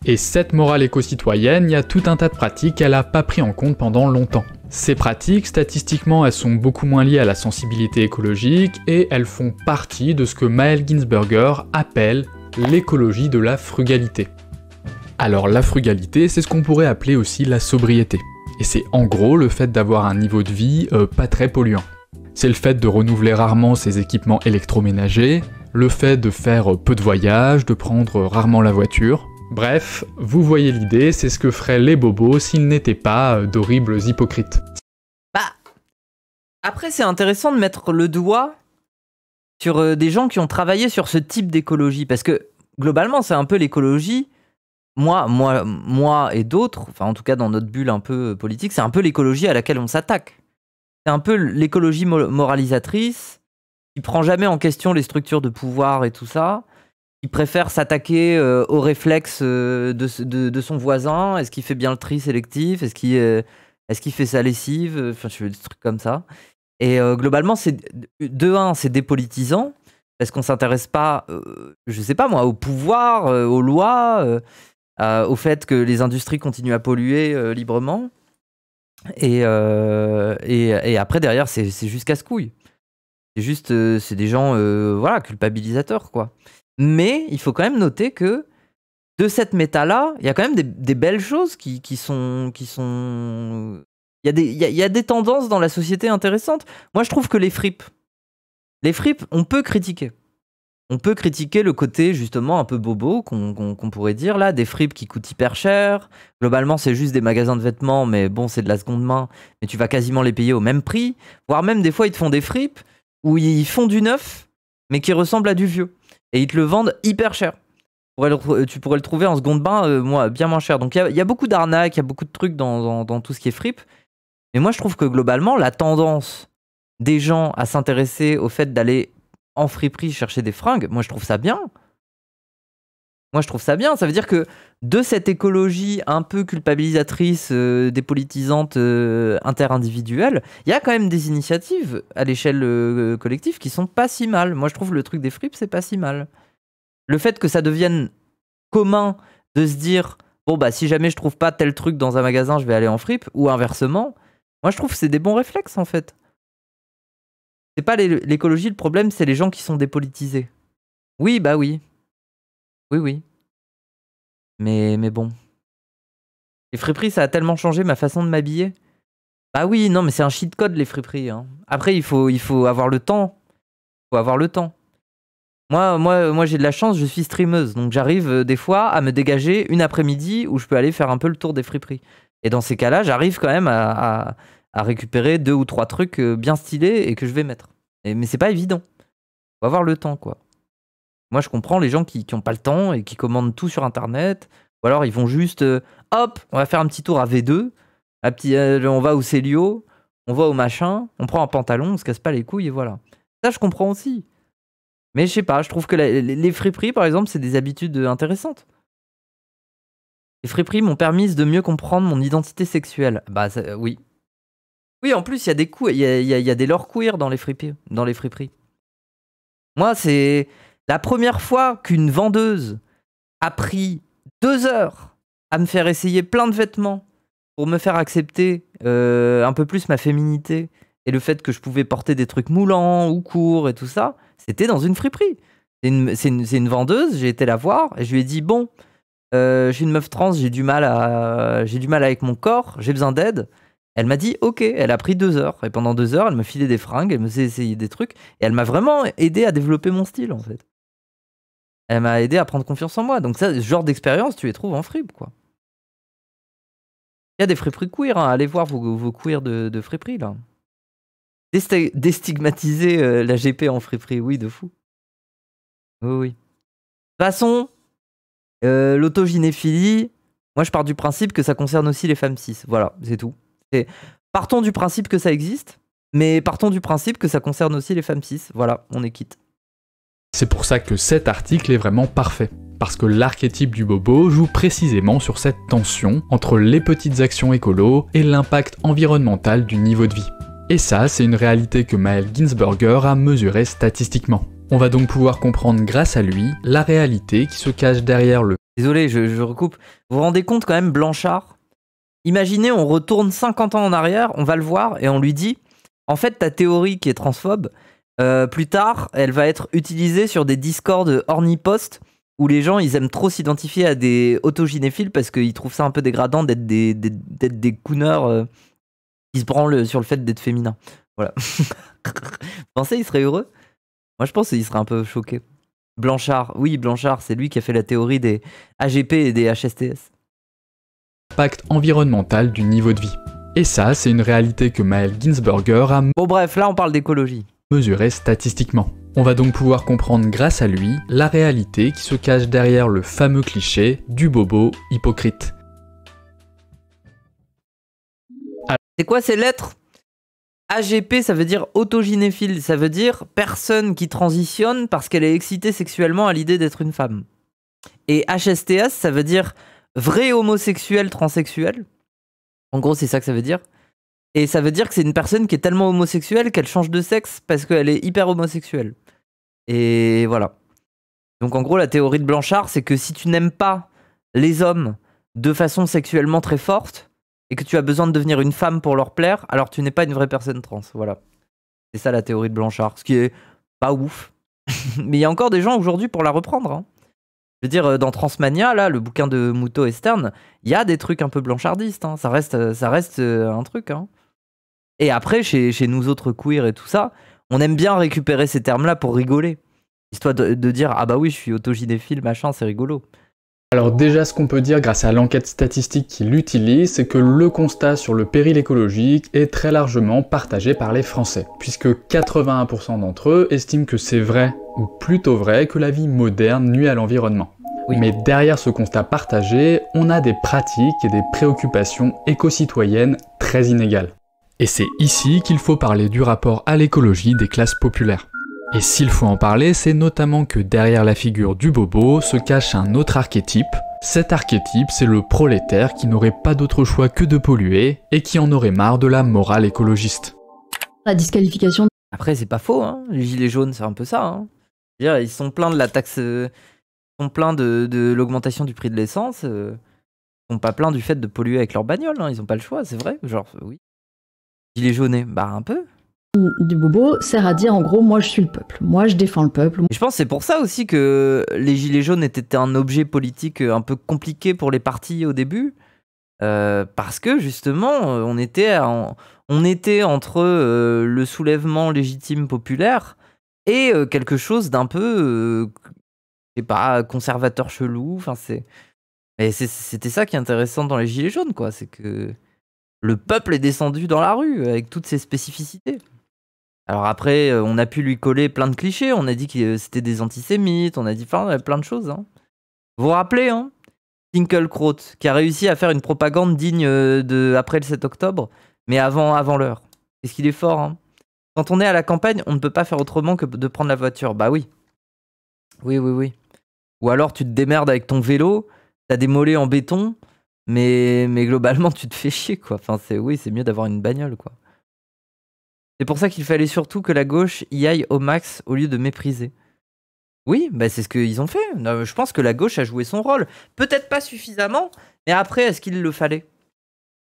Et cette morale éco-citoyenne, il y a tout un tas de pratiques qu'elle a pas pris en compte pendant longtemps. Ces pratiques, statistiquement, elles sont beaucoup moins liées à la sensibilité écologique et elles font partie de ce que Maël Ginsberger appelle l'écologie de la frugalité. Alors la frugalité, c'est ce qu'on pourrait appeler aussi la sobriété. Et c'est en gros le fait d'avoir un niveau de vie pas très polluant. C'est le fait de renouveler rarement ses équipements électroménagers, le fait de faire peu de voyages, de prendre rarement la voiture. Bref, vous voyez l'idée, c'est ce que feraient les bobos s'ils n'étaient pas d'horribles hypocrites. Après, c'est intéressant de mettre le doigt sur des gens qui ont travaillé sur ce type d'écologie, parce que globalement, c'est un peu l'écologie. Moi et d'autres, enfin en tout cas dans notre bulle un peu politique, c'est un peu l'écologie à laquelle on s'attaque. C'est un peu l'écologie moralisatrice, qui prend jamais en question les structures de pouvoir et tout ça, qui préfère s'attaquer aux réflexes de son voisin. Est-ce qu'il fait bien le tri sélectif? Est-ce qu'il fait sa lessive? Enfin, je fais des trucs comme ça. Et globalement, c'est dépolitisant, parce qu'on s'intéresse pas, je sais pas moi, au pouvoir, aux lois, au fait que les industries continuent à polluer librement. Et après, derrière, c'est juste casse-couille. C'est juste, c'est des gens, voilà, culpabilisateurs, quoi. Mais il faut quand même noter que de cette méta-là, il y a quand même des belles choses qui sont... Il y a des tendances dans la société intéressantes. Moi, je trouve que les fripes, on peut critiquer. On peut critiquer le côté, justement, un peu bobo, qu'on pourrait dire, là, des fripes qui coûtent hyper cher. Globalement, c'est juste des magasins de vêtements, mais bon, c'est de la seconde main, mais tu vas quasiment les payer au même prix. Voire même, des fois, ils te font des fripes où ils font du neuf, mais qui ressemble à du vieux. Et ils te le vendent hyper cher. Tu pourrais le trouver en seconde main, bien moins cher. Donc, il y a beaucoup d'arnaques, il y a beaucoup de trucs dans tout ce qui est fripe. Mais moi, je trouve que, globalement, la tendance des gens à s'intéresser au fait d'aller en friperie chercher des fringues, moi je trouve ça bien. Ça veut dire que de cette écologie un peu culpabilisatrice, dépolitisante, interindividuelle, il y a quand même des initiatives à l'échelle collective qui sont pas si mal. Moi je trouve le truc des fripes, c'est pas si mal. Le fait que ça devienne commun de se dire, bon bah si jamais je trouve pas tel truc dans un magasin, je vais aller en fripe, ou inversement, moi je trouve que c'est des bons réflexes en fait. C'est pas l'écologie, le problème, c'est les gens qui sont dépolitisés. Oui, bah oui. Oui. Mais bon. Les friperies, ça a tellement changé ma façon de m'habiller. Bah oui, non, mais c'est un cheat code, les friperies. Hein. Après, il faut avoir le temps. Moi, j'ai de la chance, je suis streameuse. Donc j'arrive des fois à me dégager une après-midi où je peux aller faire un peu le tour des friperies. Et dans ces cas-là, j'arrive quand même à récupérer 2 ou 3 trucs bien stylés et que je vais mettre. Mais c'est pas évident. Faut avoir le temps, quoi. Moi, je comprends les gens qui ont pas le temps et qui commandent tout sur Internet. Ou alors, ils vont juste... hop, on va faire un petit tour à V2. On va au Célio. On va au machin. On prend un pantalon, on se casse pas les couilles et voilà. Ça, je comprends aussi. Mais je sais pas, je trouve que les friperies, par exemple, c'est des habitudes intéressantes. Les friperies m'ont permis de mieux comprendre mon identité sexuelle. Bah, oui. Oui, en plus, il y a des coups, il y a des lore queer dans les friperies. Moi, c'est la première fois qu'une vendeuse a pris 2 heures à me faire essayer plein de vêtements pour me faire accepter un peu plus ma féminité et le fait que je pouvais porter des trucs moulants ou courts et tout ça, c'était dans une friperie. C'est une vendeuse, j'ai été la voir et je lui ai dit, bon, je suis une meuf trans, j'ai du mal avec mon corps, j'ai besoin d'aide. Elle m'a dit ok, elle a pris 2 heures. Et pendant 2 heures, elle me filait des fringues, elle me faisait essayer des trucs. Et elle m'a vraiment aidé à développer mon style, en fait. Elle m'a aidé à prendre confiance en moi. Donc ça, ce genre d'expérience, tu les trouves en fripe, quoi. Il y a des friperies queer, hein. Allez voir vos queers de friperie, là. Déstigmatiser la GP en friperie, oui, de fou. Oui. De toute façon, l'autogynéphilie, moi, je pars du principe que ça concerne aussi les femmes cis. Voilà, c'est tout. Partons du principe que ça existe, mais partons du principe que ça concerne aussi les femmes cis. Voilà, on est quitte. C'est pour ça que cet article est vraiment parfait. Parce que l'archétype du bobo joue précisément sur cette tension entre les petites actions écolo et l'impact environnemental du niveau de vie. Et ça, c'est une réalité que Maël Ginsberger a mesurée statistiquement. On va donc pouvoir comprendre grâce à lui la réalité qui se cache derrière le... Désolé, je recoupe. Vous vous rendez compte quand même, Blanchard? Imaginez, on retourne 50 ans en arrière, on va le voir et on lui dit « En fait, ta théorie qui est transphobe, plus tard, elle va être utilisée sur des discords ornipostes où les gens, ils aiment trop s'identifier à des autogynéphiles parce qu'ils trouvent ça un peu dégradant d'être des cooners qui se branlent sur le fait d'être féminin. » Voilà. Vous pensez qu'il serait heureux? Moi, je pense qu'il serait un peu choqué. Blanchard, oui, Blanchard, c'est lui qui a fait la théorie des AGP et des HSTS. Impact environnemental du niveau de vie. Et ça, c'est une réalité que Maël Ginsberger a Bon bref, là on parle d'écologie. Mesurée statistiquement. On va donc pouvoir comprendre grâce à lui la réalité qui se cache derrière le fameux cliché du bobo hypocrite. C'est quoi ces lettres? AGP, ça veut dire autogynéphile, ça veut dire personne qui transitionne parce qu'elle est excitée sexuellement à l'idée d'être une femme. Et HSTS, ça veut dire vrai homosexuel transsexuel. En gros, c'est ça que ça veut dire. Et ça veut dire que c'est une personne qui est tellement homosexuelle qu'elle change de sexe parce qu'elle est hyper homosexuelle. Et voilà. Donc en gros, la théorie de Blanchard, c'est que si tu n'aimes pas les hommes de façon sexuellement très forte, et que tu as besoin de devenir une femme pour leur plaire, alors tu n'es pas une vraie personne trans. Voilà. C'est ça la théorie de Blanchard. Ce qui est pas ouf. Mais il y a encore des gens aujourd'hui pour la reprendre. Hein. Je veux dire, dans Transmania, là, le bouquin de Moutot et Stern, il y a des trucs un peu blanchdistes. Hein. Ça reste un truc. Hein. Et après, chez nous autres queer et tout ça, on aime bien récupérer ces termes-là pour rigoler. Histoire de dire, ah bah oui, je suis autogynéphile, machin, c'est rigolo. Alors déjà, ce qu'on peut dire grâce à l'enquête statistique qu'il utilise, c'est que le constat sur le péril écologique est très largement partagé par les Français, puisque 81% d'entre eux estiment que c'est vrai, ou plutôt vrai, que la vie moderne nuit à l'environnement. Oui. Mais derrière ce constat partagé, on a des pratiques et des préoccupations éco-citoyennes très inégales. Et c'est ici qu'il faut parler du rapport à l'écologie des classes populaires. Et s'il faut en parler, c'est notamment que derrière la figure du bobo se cache un autre archétype. Cet archétype, c'est le prolétaire qui n'aurait pas d'autre choix que de polluer et qui en aurait marre de la morale écologiste. La disqualification. Après, c'est pas faux, hein. Les gilets jaunes, c'est un peu ça. Hein. Je veux dire, ils sont pleins de la taxe, ils sont pleins de l'augmentation du prix de l'essence. Ils sont pas pleins du fait de polluer avec leur bagnole. Hein. Ils ont pas le choix, c'est vrai. Genre, oui. Gilets jaunes, bah un peu. Du bobo sert à dire en gros moi je suis le peuple, moi je défends le peuple. Je pense que c'est pour ça aussi que les gilets jaunes étaient un objet politique un peu compliqué pour les partis au début, parce que justement on était entre le soulèvement légitime populaire et quelque chose d'un peu je sais pas, conservateur chelou. Enfin c'était ça qui est intéressant dans les gilets jaunes, quoi, c'est que le peuple est descendu dans la rue avec toutes ses spécificités. Alors après, on a pu lui coller plein de clichés, on a dit que c'était des antisémites, on a dit plein de choses. Hein. Vous vous rappelez, hein, Finkielkraut, qui a réussi à faire une propagande digne de après le 7 octobre, mais avant l'heure. Est-ce qu'il est fort, hein? Quand on est à la campagne, on ne peut pas faire autrement que de prendre la voiture. Bah oui. Oui. Ou alors tu te démerdes avec ton vélo, t'as des mollets en béton, mais globalement tu te fais chier, quoi. Enfin, c'est mieux d'avoir une bagnole, quoi. C'est pour ça qu'il fallait surtout que la gauche y aille au max au lieu de mépriser. Oui, bah c'est ce qu'ils ont fait. Je pense que la gauche a joué son rôle. Peut-être pas suffisamment, mais après, est-ce qu'il le fallait?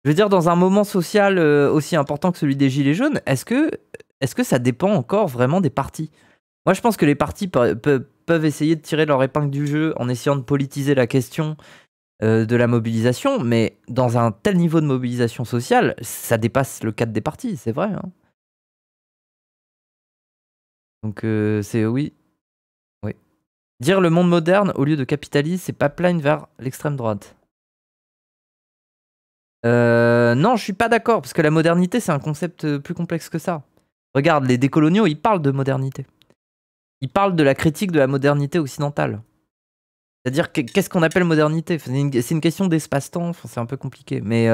Je veux dire, dans un moment social aussi important que celui des Gilets jaunes, est-ce que ça dépend encore vraiment des partis? Moi, je pense que les partis peuvent essayer de tirer leur épingle du jeu en essayant de politiser la question de la mobilisation, mais dans un tel niveau de mobilisation sociale, ça dépasse le cadre des partis, c'est vrai, hein. Donc c'est oui. Dire le monde moderne au lieu de capitalisme, c'est pipeline vers l'extrême droite. Non, je suis pas d'accord, parce que la modernité, c'est un concept plus complexe que ça. Regarde, les décoloniaux, ils parlent de modernité. Ils parlent de la critique de la modernité occidentale. C'est-à-dire, qu'est-ce qu'on appelle modernité? C'est une question d'espace-temps, c'est un peu compliqué. Mais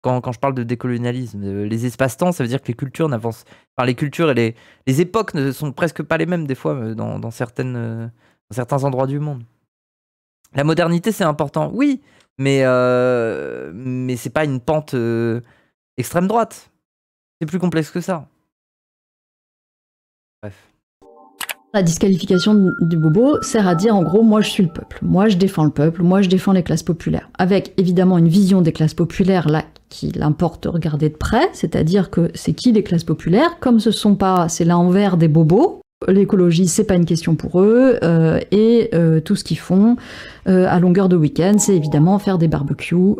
quand je parle de décolonialisme. Les espaces-temps, ça veut dire que les cultures n'avancent... Enfin, les cultures et les époques ne sont presque pas les mêmes, des fois, dans certains endroits du monde. La modernité, c'est important, oui, mais c'est pas une pente extrême droite. C'est plus complexe que ça. Bref. La disqualification du bobo sert à dire en gros, moi je suis le peuple, moi je défends le peuple, moi je défends les classes populaires. Avec évidemment une vision des classes populaires là qu'il importe de regarder de près, c'est-à-dire que c'est qui les classes populaires, comme c'est l'envers des bobos. L'écologie, c'est pas une question pour eux, et tout ce qu'ils font à longueur de week-end, c'est évidemment faire des barbecues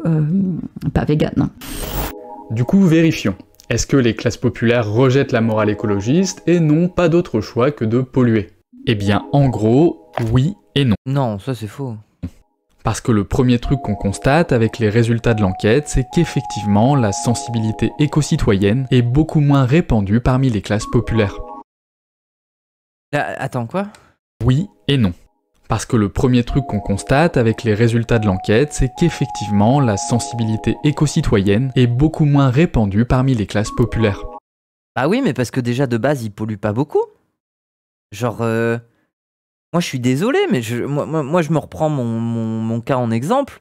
pas véganes. Du coup, vérifions. Est-ce que les classes populaires rejettent la morale écologiste et n'ont pas d'autre choix que de polluer? Eh bien, en gros, oui et non. Non, ça c'est faux. Parce que le premier truc qu'on constate avec les résultats de l'enquête, c'est qu'effectivement, la sensibilité éco-citoyenne est beaucoup moins répandue parmi les classes populaires. Attends, quoi? Oui et non. Parce que le premier truc qu'on constate avec les résultats de l'enquête, c'est qu'effectivement, la sensibilité éco-citoyenne est beaucoup moins répandue parmi les classes populaires. Bah oui, mais parce que déjà, de base, ils polluent pas beaucoup. Genre, moi, je suis désolé, mais moi, je me reprends mon cas en exemple.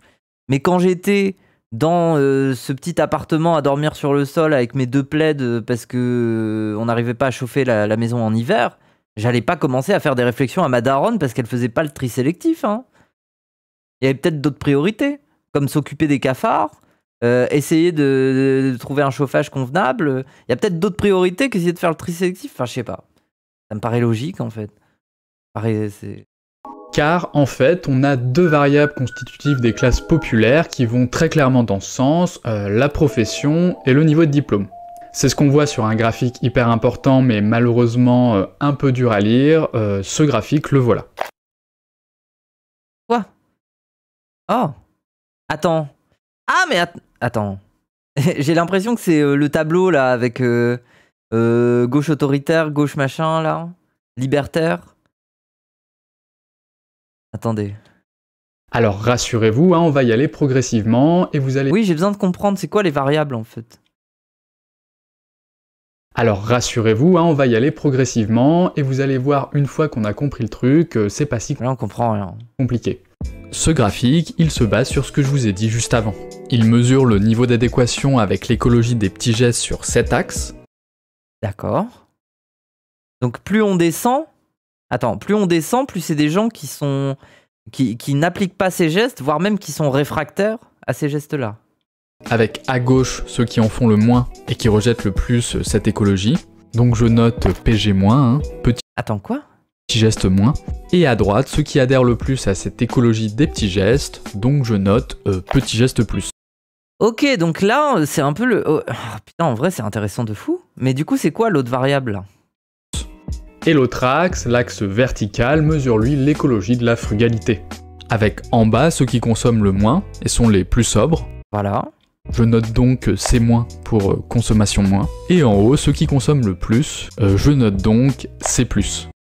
Mais quand j'étais dans ce petit appartement à dormir sur le sol avec mes 2 plaids parce que on n'arrivait pas à chauffer la maison en hiver... J'allais pas commencer à faire des réflexions à ma daronne parce qu'elle faisait pas le tri sélectif. Hein. Il y avait peut-être d'autres priorités, comme s'occuper des cafards, essayer de trouver un chauffage convenable. Il y a peut-être d'autres priorités qu'essayer de faire le tri sélectif. Enfin, je sais pas. Ça me paraît logique, en fait. Car, en fait, on a 2 variables constitutives des classes populaires qui vont très clairement dans ce sens, la profession et le niveau de diplôme. C'est ce qu'on voit sur un graphique hyper important, mais malheureusement un peu dur à lire. Ce graphique, le voilà. Quoi? Oh. Attends. Ah, mais attends. J'ai l'impression que c'est le tableau, là, avec gauche autoritaire, gauche machin, là. Libertaire. Attendez. Alors, rassurez-vous, hein, on va y aller progressivement, et vous allez... Oui, j'ai besoin de comprendre, c'est quoi les variables, en fait? Alors rassurez-vous, hein, on va y aller progressivement, et vous allez voir une fois qu'on a compris le truc, c'est pas si Là on comprend rien. Compliqué. Ce graphique, il se base sur ce que je vous ai dit juste avant. Il mesure le niveau d'adéquation avec l'écologie des petits gestes sur 7 axes. D'accord. Donc plus on descend... Attends, plus on descend, plus c'est des gens qui n'appliquent pas ces gestes, voire même qui sont réfractaires à ces gestes-là. Avec à gauche ceux qui en font le moins et qui rejettent le plus cette écologie. Donc je note PG-, hein, petit... Attends, quoi? Petit geste moins. Et à droite, ceux qui adhèrent le plus à cette écologie des petits gestes, donc je note petit geste plus. Ok, donc là, c'est un peu le... Oh, putain, en vrai, c'est intéressant de fou. Mais du coup, c'est quoi l'autre variable, là? Et l'autre axe, l'axe vertical, mesure lui l'écologie de la frugalité. Avec en bas ceux qui consomment le moins et sont les plus sobres. Voilà. Je note donc C- pour consommation moins. Et en haut, ceux qui consomment le plus, je note donc C+.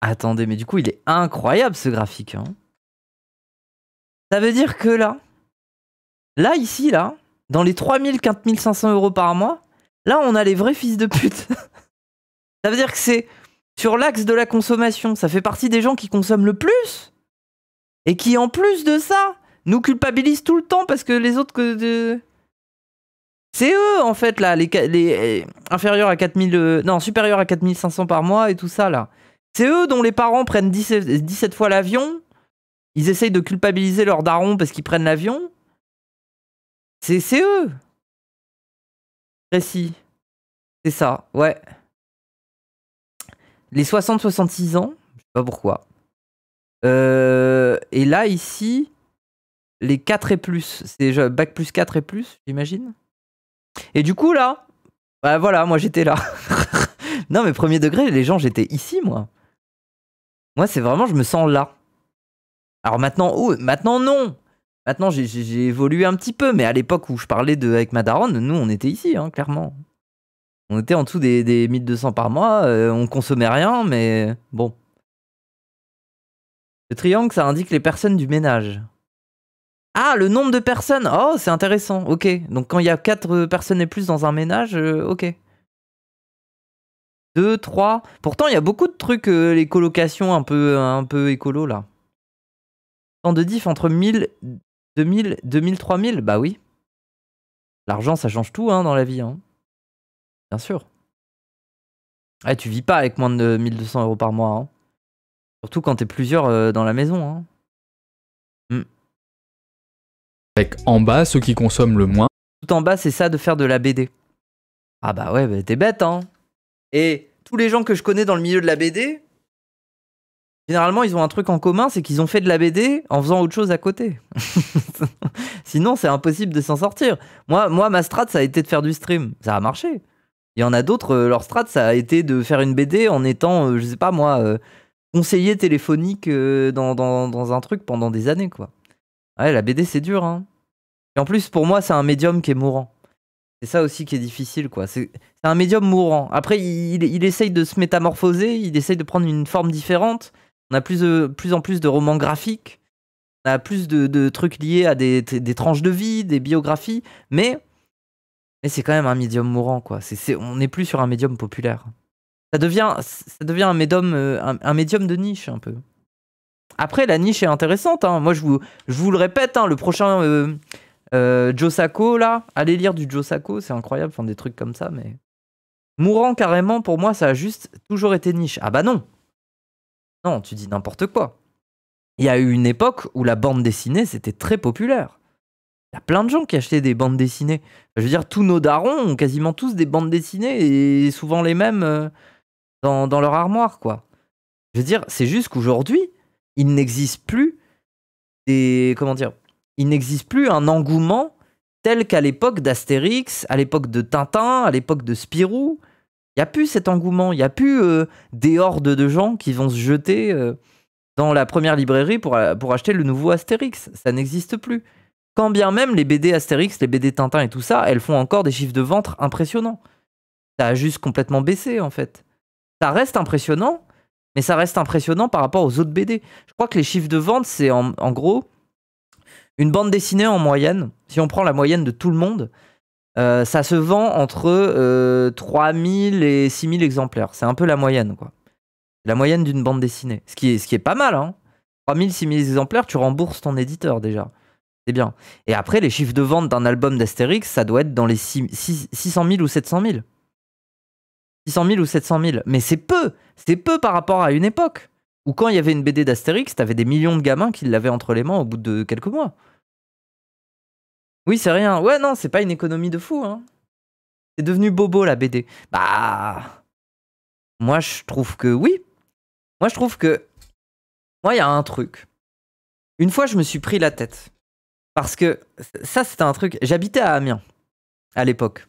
Attendez, mais du coup, il est incroyable ce graphique. Hein. Ça veut dire que là, ici, là, dans les 3 000-4 500 € par mois, là, on a les vrais fils de pute. Ça veut dire que c'est sur l'axe de la consommation. Ça fait partie des gens qui consomment le plus. Et qui, en plus de ça, nous culpabilisent tout le temps parce que les autres... C'est eux, en fait, là, les inférieurs à 4000... non, supérieurs à 4 500 par mois et tout ça, là. C'est eux dont les parents prennent 17 fois l'avion. Ils essayent de culpabiliser leurs darons parce qu'ils prennent l'avion. C'est eux. Précis. C'est ça, ouais. Les 60-66 ans, je sais pas pourquoi. Et là, ici, les 4 et plus. C'est bac plus 4 et plus, j'imagine. Et du coup, là, bah voilà, moi j'étais là. Non, mais premier degré, les gens, j'étais ici, moi. Moi, c'est vraiment, je me sens là. Alors maintenant, maintenant non. Maintenant, j'ai évolué un petit peu, mais à l'époque où je parlais avec ma daronne, nous, on était ici, hein, clairement. On était en dessous des 1200 par mois, on consommait rien, mais bon. Le triangle, ça indique les personnes du ménage. Ah, le nombre de personnes. Oh, c'est intéressant. Ok. Donc quand il y a 4 personnes et plus dans un ménage, ok. 2, 3. Pourtant, il y a beaucoup de trucs, les colocations un peu écolo là. Temps de diff entre 1000, 2000, 2000, 3000. Bah oui. L'argent, ça change tout hein, dans la vie. Hein. Bien sûr. Ouais, tu vis pas avec moins de 1200 € par mois. Hein. Surtout quand t'es plusieurs dans la maison. Hein. Avec en bas ceux qui consomment le moins. Tout en bas, c'est ça de faire de la BD. Ah bah ouais, bah t'es bête, hein. Et tous les gens que je connais dans le milieu de la BD, généralement, ils ont un truc en commun, c'est qu'ils ont fait de la BD en faisant autre chose à côté. Sinon, c'est impossible de s'en sortir. Moi, ma strat, ça a été de faire du stream. Ça a marché. Il y en a d'autres, leur strat, ça a été de faire une BD en étant, je sais pas moi, conseiller téléphonique dans un truc pendant des années, quoi. Ouais, la BD, c'est dur, hein. Et en plus, pour moi, c'est un médium qui est mourant. C'est ça aussi qui est difficile, quoi. C'est un médium mourant. Après, il essaye de se métamorphoser, il essaye de prendre une forme différente. On a plus en plus de romans graphiques. On a plus de trucs liés à des tranches de vie, des biographies. Mais c'est quand même un médium mourant, quoi. On n'est plus sur un médium populaire. Ça devient un médium de niche, un peu. Après, la niche est intéressante. Hein. Moi, je vous le répète, hein, le prochain Joe Sacco, là, allez lire du Joe Sacco, c'est incroyable, enfin, des trucs comme ça, mais... Mourant, carrément, pour moi, ça a juste toujours été niche. Ah bah non. Non, tu dis n'importe quoi. Il y a eu une époque où la bande dessinée, c'était très populaire. Il y a plein de gens qui achetaient des bandes dessinées. Je veux dire, tous nos darons ont quasiment tous des bandes dessinées, et souvent les mêmes dans leur armoire, quoi. Je veux dire, c'est juste qu'aujourd'hui, il n'existe plus il n'existe plus un engouement tel qu'à l'époque d'Astérix, à l'époque de Tintin, à l'époque de Spirou. Il n'y a plus cet engouement, il n'y a plus des hordes de gens qui vont se jeter dans la première librairie pour acheter le nouveau Astérix. Ça n'existe plus. Quand bien même les BD Astérix, les BD Tintin et tout ça, elles font encore des chiffres de vente impressionnants. Ça a juste complètement baissé, en fait. Ça reste impressionnant, mais ça reste impressionnant par rapport aux autres BD. Je crois que les chiffres de vente, c'est en gros une bande dessinée en moyenne. Si on prend la moyenne de tout le monde, ça se vend entre 3000 et 6000 exemplaires. C'est un peu la moyenne, quoi. La moyenne d'une bande dessinée. Ce qui est pas mal, hein. 3000, 6000 exemplaires, tu rembourses ton éditeur, déjà. C'est bien. Et après, les chiffres de vente d'un album d'Astérix, ça doit être dans les 600 000 ou 700 000. 600 000 ou 700 000. Mais c'est peu. C'est peu par rapport à une époque où quand il y avait une BD d'Astérix, t'avais des millions de gamins qui l'avaient entre les mains au bout de quelques mois. Oui, c'est rien. Ouais, non, c'est pas une économie de fou, hein. C'est devenu bobo, la BD. Bah... Moi, je trouve que oui. Moi, je trouve que... Moi, il y a un truc. Une fois, je me suis pris la tête. Parce que ça, c'était un truc... J'habitais à Amiens, à l'époque.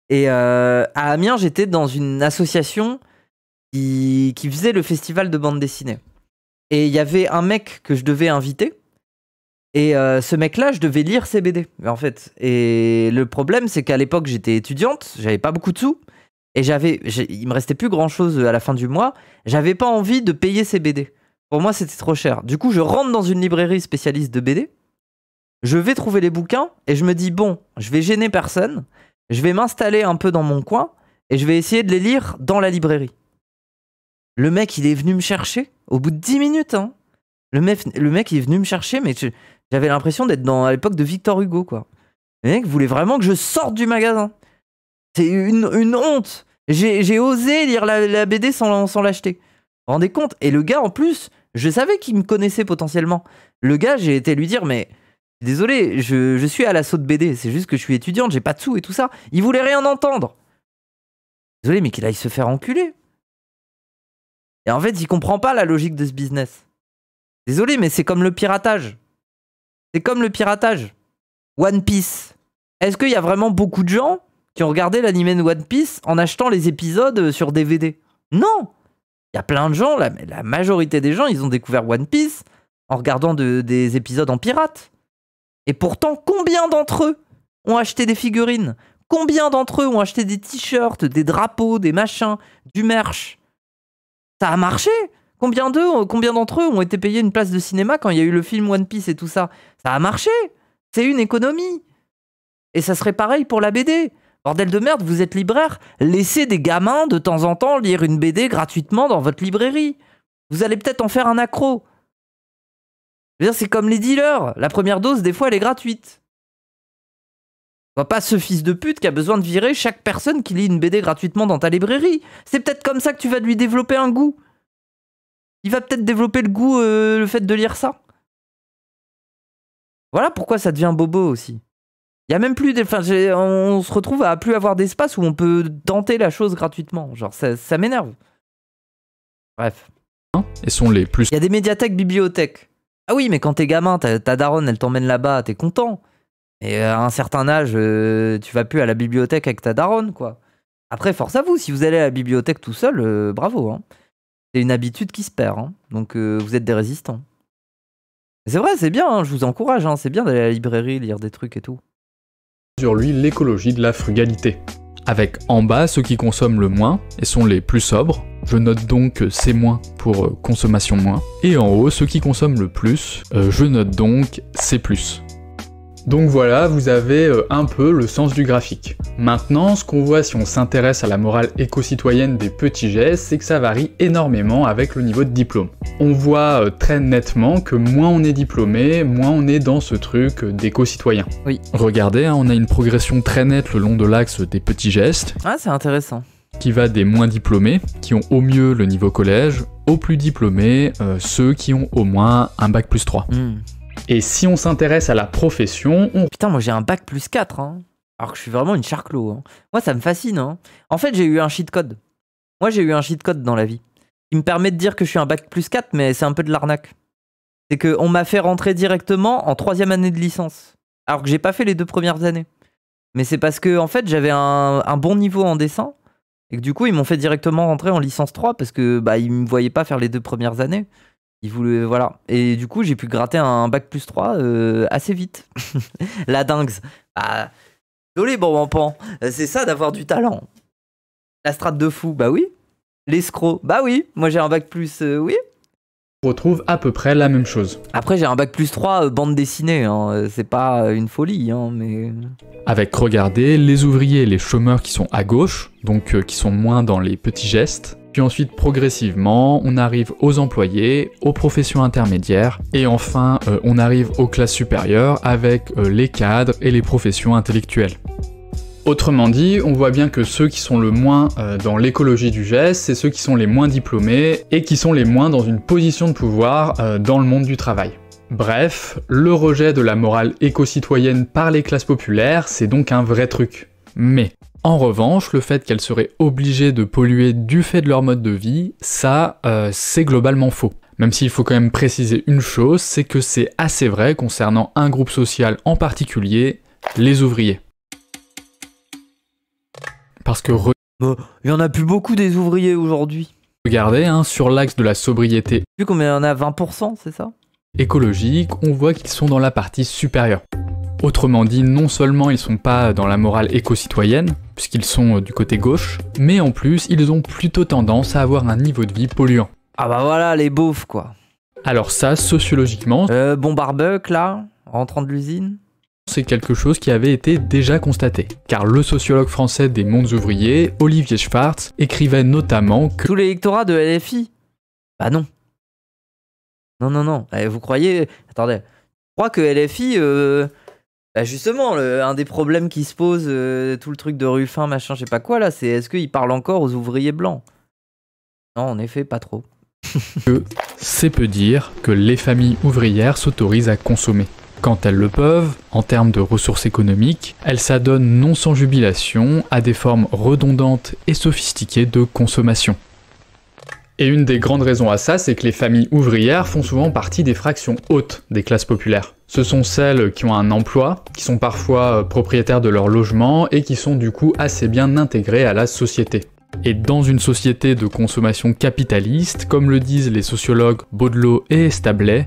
Et à Amiens, j'étais dans une association qui faisait le festival de bande dessinée. Et il y avait un mec que je devais inviter. Et ce mec-là, je devais lire ses BD, en fait. Et le problème, c'est qu'à l'époque, j'étais étudiante, j'avais pas beaucoup de sous. Et il me restait plus grand-chose à la fin du mois. J'avais pas envie de payer ses BD. Pour moi, c'était trop cher. Du coup, je rentre dans une librairie spécialiste de BD. Je vais trouver les bouquins et je me dis, bon, je vais gêner personne. Je vais m'installer un peu dans mon coin et je vais essayer de les lire dans la librairie. Le mec, il est venu me chercher au bout de 10 minutes. Hein. Le mec, il est venu me chercher, mais j'avais l'impression d'être à l'époque de Victor Hugo, quoi. Le mec voulait vraiment que je sorte du magasin. C'est une honte. J'ai osé lire la BD sans l'acheter. Vous vous rendez compte? Et le gars, en plus, je savais qu'il me connaissait potentiellement. Le gars, j'ai été lui dire, mais désolé, je suis à l'assaut de BD. C'est juste que je suis étudiante, j'ai pas de sous et tout ça. Il voulait rien entendre. Désolé, mais qu'il aille se faire enculer. Et en fait, il comprend pas la logique de ce business. Désolé, mais c'est comme le piratage. C'est comme le piratage. One Piece. Est-ce qu'il y a vraiment beaucoup de gens qui ont regardé l'anime de One Piece en achetant les épisodes sur DVD? Non. Il y a plein de gens, la majorité des gens, ils ont découvert One Piece en regardant des épisodes en pirate. Et pourtant, combien d'entre eux ont acheté des figurines? Combien d'entre eux ont acheté des t-shirts, des drapeaux, des machins, du merch? Ça a marché. Combien d'entre eux ont été payés une place de cinéma quand il y a eu le film One Piece et tout ça? Ça a marché. C'est une économie. Et ça serait pareil pour la BD. Bordel de merde, vous êtes libraire, laissez des gamins de temps en temps lire une BD gratuitement dans votre librairie. Vous allez peut-être en faire un accro. Je veux dire, c'est comme les dealers. La première dose, des fois, elle est gratuite. Pas ce fils de pute qui a besoin de virer chaque personne qui lit une BD gratuitement dans ta librairie. C'est peut-être comme ça que tu vas lui développer un goût. Il va peut-être développer le goût, le fait de lire ça. Voilà pourquoi ça devient bobo aussi. Il y a même plus... on se retrouve à plus avoir d'espace où on peut tenter la chose gratuitement. Genre, ça m'énerve. Bref. Et sont les plus... Il y a des médiathèques, bibliothèques. Ah oui, mais quand t'es gamin, ta daronne, elle t'emmène là-bas, t'es content. Et à un certain âge, tu vas plus à la bibliothèque avec ta daronne, quoi. Après, force à vous, si vous allez à la bibliothèque tout seul, bravo. Hein. C'est une habitude qui se perd. Hein. Donc, vous êtes des résistants. C'est vrai, c'est bien, hein, je vous encourage. Hein, c'est bien d'aller à la librairie, lire des trucs et tout. Sur lui, l'écologie de la frugalité. Avec en bas ceux qui consomment le moins et sont les plus sobres. Je note donc C- pour consommation moins. Et en haut, ceux qui consomment le plus. Je note donc C+. Donc voilà, vous avez un peu le sens du graphique. Maintenant, ce qu'on voit si on s'intéresse à la morale éco-citoyenne des petits gestes, c'est que ça varie énormément avec le niveau de diplôme. On voit très nettement que moins on est diplômé, moins on est dans ce truc d'éco-citoyen. Oui. Regardez, hein, on a une progression très nette le long de l'axe des petits gestes. Ah, c'est intéressant. Qui va des moins diplômés, qui ont au mieux le niveau collège, aux plus diplômés, ceux qui ont au moins un bac plus 3. Et si on s'intéresse à la profession, Putain, moi j'ai un bac plus 4, hein. Alors que je suis vraiment une charclo. Hein. Moi, ça me fascine. Hein. En fait, j'ai eu un cheat code. Moi, j'ai eu un cheat code dans la vie. Il me permet de dire que je suis un bac plus 4, mais c'est un peu de l'arnaque. C'est qu'on m'a fait rentrer directement en 3e année de licence. Alors que j'ai pas fait les 2 premières années. Mais c'est parce que, en fait, j'avais un bon niveau en dessin. Et que du coup, ils m'ont fait directement rentrer en licence 3 parce que bah, ils me voyaient pas faire les 2 premières années. Ils voulaient, voilà. Et du coup, j'ai pu gratter un bac plus 3 assez vite. La dingue. Ah, désolé, bon pan. C'est ça d'avoir du talent. La strate de fou, bah oui. L'escroc, bah oui. Moi, j'ai un bac plus, oui. on retrouve à peu près la même chose. Après, j'ai un bac plus 3 bande dessinée. Hein. C'est pas une folie, hein, mais... Avec, regardez, les ouvriers et les chômeurs qui sont à gauche, donc qui sont moins dans les petits gestes. Puis ensuite, progressivement, on arrive aux employés, aux professions intermédiaires, et enfin, on arrive aux classes supérieures avec les cadres et les professions intellectuelles. Autrement dit, on voit bien que ceux qui sont le moins dans l'écologie du geste, c'est ceux qui sont les moins diplômés et qui sont les moins dans une position de pouvoir dans le monde du travail. Bref, le rejet de la morale éco-citoyenne par les classes populaires, c'est donc un vrai truc. Mais, en revanche, le fait qu'elles seraient obligées de polluer du fait de leur mode de vie, ça, c'est globalement faux. Même s'il faut quand même préciser une chose, c'est que c'est assez vrai concernant un groupe social en particulier, les ouvriers. Parce que il y en a plus beaucoup des ouvriers aujourd'hui. Regardez, hein, sur l'axe de la sobriété Vu combien il y en a, 20%, c'est ça? Écologique, on voit qu'ils sont dans la partie supérieure. Autrement dit, non seulement ils sont pas dans la morale éco-citoyenne, puisqu'ils sont du côté gauche, mais en plus, ils ont plutôt tendance à avoir un niveau de vie polluant. Ah bah voilà, les beaufs, quoi. Alors ça, sociologiquement... bon barbecue, là, rentrant de l'usine. C'est quelque chose qui avait été déjà constaté, car le sociologue français des mondes ouvriers, Olivier Schwartz, écrivait notamment que... Tous les électorats de LFI? Bah non. Non. Vous croyez... Attendez. Je crois que LFI... Bah justement, un des problèmes qui se pose, tout le truc de Ruffin, machin, je sais pas quoi, là, c'est est-ce qu'il parle encore aux ouvriers blancs? Non, en effet, pas trop. Que c'est peu dire que les familles ouvrières s'autorisent à consommer. Quand elles le peuvent, en termes de ressources économiques, elles s'adonnent non sans jubilation à des formes redondantes et sophistiquées de consommation. Et une des grandes raisons à ça, c'est que les familles ouvrières font souvent partie des fractions hautes des classes populaires. Ce sont celles qui ont un emploi, qui sont parfois propriétaires de leur logement et qui sont du coup assez bien intégrées à la société. Et dans une société de consommation capitaliste, comme le disent les sociologues Baudelot et Establet,